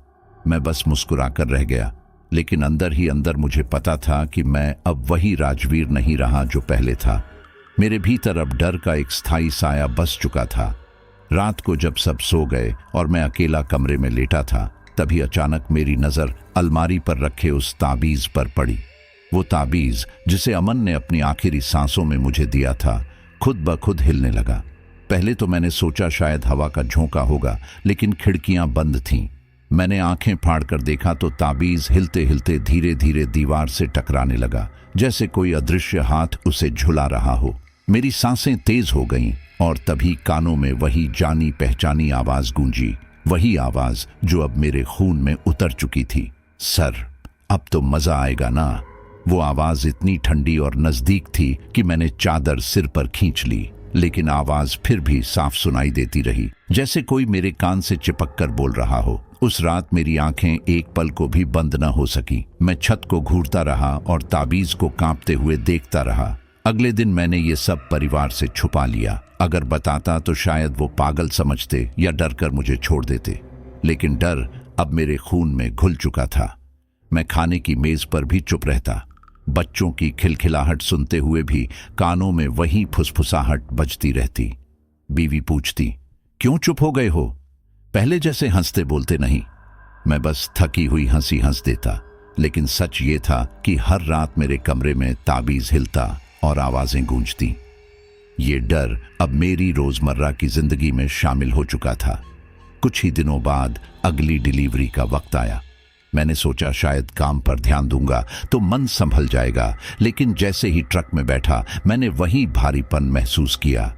A: मैं बस मुस्कुराकर रह गया, लेकिन अंदर ही अंदर मुझे पता था कि मैं अब वही राजवीर नहीं रहा जो पहले था। मेरे भीतर अब डर का एक स्थायी साया बस चुका था। रात को जब सब सो गए और मैं अकेला कमरे में लेटा था, तभी अचानक मेरी नजर अलमारी पर रखे उस ताबीज पर पड़ी। वो ताबीज जिसे अमन ने अपनी आखिरी सांसों में मुझे दिया था, खुद ब खुद हिलने लगा। पहले तो मैंने सोचा शायद हवा का झोंका होगा, लेकिन खिड़कियां बंद थीं। मैंने आंखें फाड़कर देखा तो ताबीज हिलते हिलते धीरे धीरे दीवार से टकराने लगा, जैसे कोई अदृश्य हाथ उसे झुला रहा हो। मेरी सांसें तेज हो गईं और तभी कानों में वही जानी पहचानी आवाज गूंजी, वही आवाज जो अब मेरे खून में उतर चुकी थी, सर, अब तो मजा आएगा ना। वो आवाज इतनी ठंडी और नजदीक थी कि मैंने चादर सिर पर खींच ली, लेकिन आवाज फिर भी साफ सुनाई देती रही, जैसे कोई मेरे कान से चिपक कर बोल रहा हो। उस रात मेरी आंखें एक पल को भी बंद न हो सकी। मैं छत को घूरता रहा और ताबीज को कांपते हुए देखता रहा। अगले दिन मैंने ये सब परिवार से छुपा लिया। अगर बताता तो शायद वो पागल समझते या डर कर मुझे छोड़ देते, लेकिन डर अब मेरे खून में घुल चुका था। मैं खाने की मेज पर भी चुप रहता, बच्चों की खिलखिलाहट सुनते हुए भी कानों में वही फुसफुसाहट बजती रहती। बीवी पूछती, क्यों चुप हो गए हो? पहले जैसे हंसते बोलते नहीं। मैं बस थकी हुई हंसी हंस देता, लेकिन सच ये था कि हर रात मेरे कमरे में ताबीज हिलता और आवाजें गूंजती। ये डर अब मेरी रोजमर्रा की जिंदगी में शामिल हो चुका था। कुछ ही दिनों बाद अगली डिलीवरी का वक्त आया। मैंने सोचा शायद काम पर ध्यान दूंगा तो मन संभल जाएगा, लेकिन जैसे ही ट्रक में बैठा मैंने वही भारीपन महसूस किया।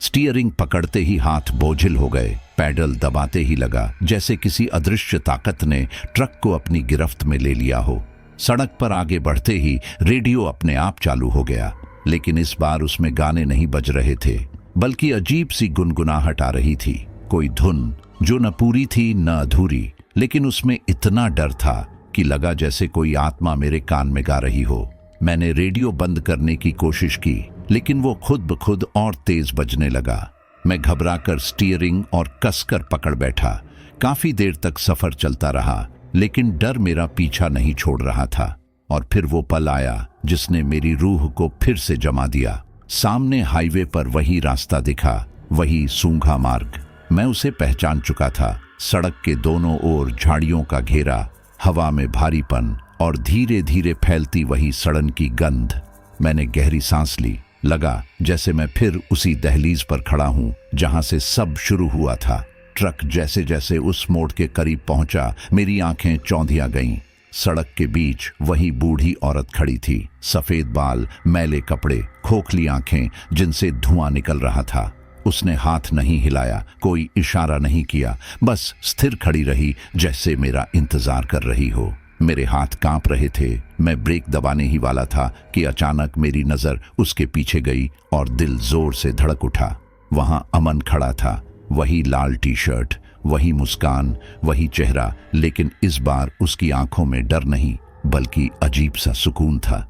A: स्टीयरिंग पकड़ते ही हाथ बोझिल हो गए, पैडल दबाते ही लगा जैसे किसी अदृश्य ताकत ने ट्रक को अपनी गिरफ्त में ले लिया हो। सड़क पर आगे बढ़ते ही रेडियो अपने आप चालू हो गया, लेकिन इस बार उसमें गाने नहीं बज रहे थे, बल्कि अजीब सी गुनगुनाहट आ रही थी। कोई धुन जो न पूरी थी न अधूरी, लेकिन उसमें इतना डर था कि लगा जैसे कोई आत्मा मेरे कान में गा रही हो। मैंने रेडियो बंद करने की कोशिश की, लेकिन वो खुद ब खुद और तेज बजने लगा। मैं घबराकर स्टीयरिंग और कसकर पकड़ बैठा। काफी देर तक सफर चलता रहा, लेकिन डर मेरा पीछा नहीं छोड़ रहा था। और फिर वो पल आया जिसने मेरी रूह को फिर से जमा दिया। सामने हाईवे पर वही रास्ता दिखा, वही सूंघा मार्ग। मैं उसे पहचान चुका था। सड़क के दोनों ओर झाड़ियों का घेरा, हवा में भारीपन और धीरे धीरे फैलती वही सड़न की गंध। मैंने गहरी सांस ली। लगा जैसे मैं फिर उसी दहलीज पर खड़ा हूं जहां से सब शुरू हुआ था। ट्रक जैसे जैसे उस मोड़ के करीब पहुंचा, मेरी आंखें चौंधिया गईं। सड़क के बीच वही बूढ़ी औरत खड़ी थी, सफेद बाल, मैले कपड़े, खोखली आंखें जिनसे धुआं निकल रहा था। उसने हाथ नहीं हिलाया, कोई इशारा नहीं किया, बस स्थिर खड़ी रही जैसे मेरा इंतजार कर रही हो। मेरे हाथ कांप रहे थे। मैं ब्रेक दबाने ही वाला था कि अचानक मेरी नजर उसके पीछे गई और दिल जोर से धड़क उठा। वहां अमन खड़ा था, वही लाल टी शर्ट, वही मुस्कान, वही चेहरा, लेकिन इस बार उसकी आंखों में डर नहीं बल्कि अजीब सा सुकून था।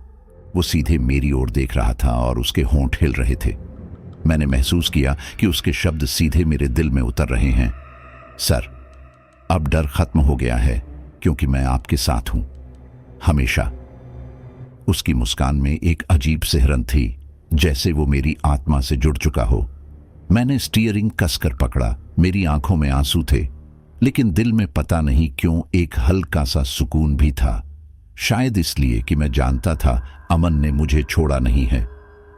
A: वो सीधे मेरी ओर देख रहा था और उसके होंठ हिल रहे थे। मैंने महसूस किया कि उसके शब्द सीधे मेरे दिल में उतर रहे हैं। सर, अब डर खत्म हो गया है क्योंकि मैं आपके साथ हूं, हमेशा। उसकी मुस्कान में एक अजीब सिहरन थी, जैसे वो मेरी आत्मा से जुड़ चुका हो। मैंने स्टीयरिंग कसकर पकड़ा। मेरी आंखों में आंसू थे, लेकिन दिल में पता नहीं क्यों एक हल्का सा सुकून भी था। शायद इसलिए कि मैं जानता था अमन ने मुझे छोड़ा नहीं है,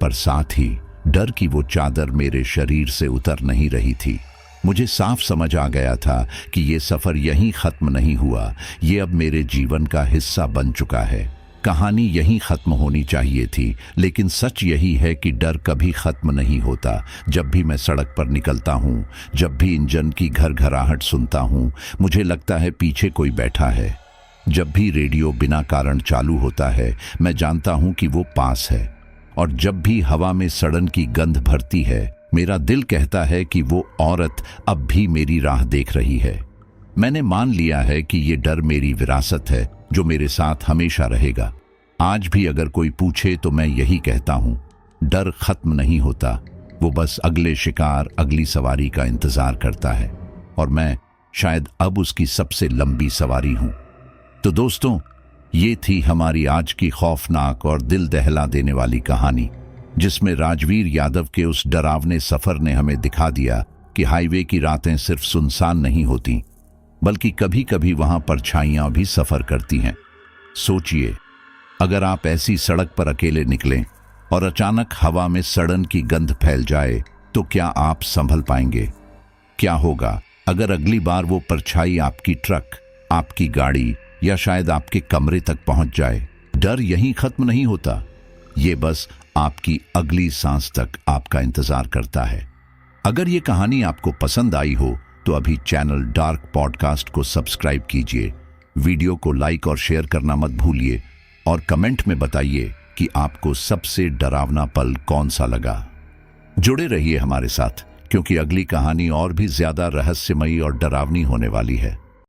A: पर साथ ही डर की वो चादर मेरे शरीर से उतर नहीं रही थी। मुझे साफ समझ आ गया था कि ये सफर यहीं खत्म नहीं हुआ, ये अब मेरे जीवन का हिस्सा बन चुका है। कहानी यहीं खत्म होनी चाहिए थी, लेकिन सच यही है कि डर कभी खत्म नहीं होता। जब भी मैं सड़क पर निकलता हूँ, जब भी इंजन की घरघराहट सुनता हूँ, मुझे लगता है पीछे कोई बैठा है। जब भी रेडियो बिना कारण चालू होता है, मैं जानता हूँ कि वो पास है। और जब भी हवा में सड़न की गंध भरती है, मेरा दिल कहता है कि वो औरत अब भी मेरी राह देख रही है। मैंने मान लिया है कि ये डर मेरी विरासत है, जो मेरे साथ हमेशा रहेगा। आज भी अगर कोई पूछे तो मैं यही कहता हूं, डर खत्म नहीं होता, वो बस अगले शिकार, अगली सवारी का इंतजार करता है। और मैं शायद अब उसकी सबसे लंबी सवारी हूं। तो दोस्तों, ये थी हमारी आज की खौफनाक और दिल दहला देने वाली कहानी, जिसमें राजवीर यादव के उस डरावने सफर ने हमें दिखा दिया कि हाईवे की रातें सिर्फ सुनसान नहीं होती, बल्कि कभी कभी वहां परछाइयां भी सफर करती हैं। सोचिए, अगर आप ऐसी सड़क पर अकेले निकलें और अचानक हवा में सड़न की गंध फैल जाए, तो क्या आप संभल पाएंगे? क्या होगा अगर अगली बार वो परछाई आपकी ट्रक, आपकी गाड़ी या शायद आपके कमरे तक पहुंच जाए? डर यहीं खत्म नहीं होता, ये बस आपकी अगली सांस तक आपका इंतजार करता है। अगर ये कहानी आपको पसंद आई हो तो अभी चैनल डार्क पॉडकास्ट को सब्सक्राइब कीजिए, वीडियो को लाइक और शेयर करना मत भूलिए, और कमेंट में बताइए कि आपको सबसे डरावना पल कौन सा लगा। जुड़े रहिए हमारे साथ, क्योंकि अगली कहानी और भी ज्यादा रहस्यमयी और डरावनी होने वाली है।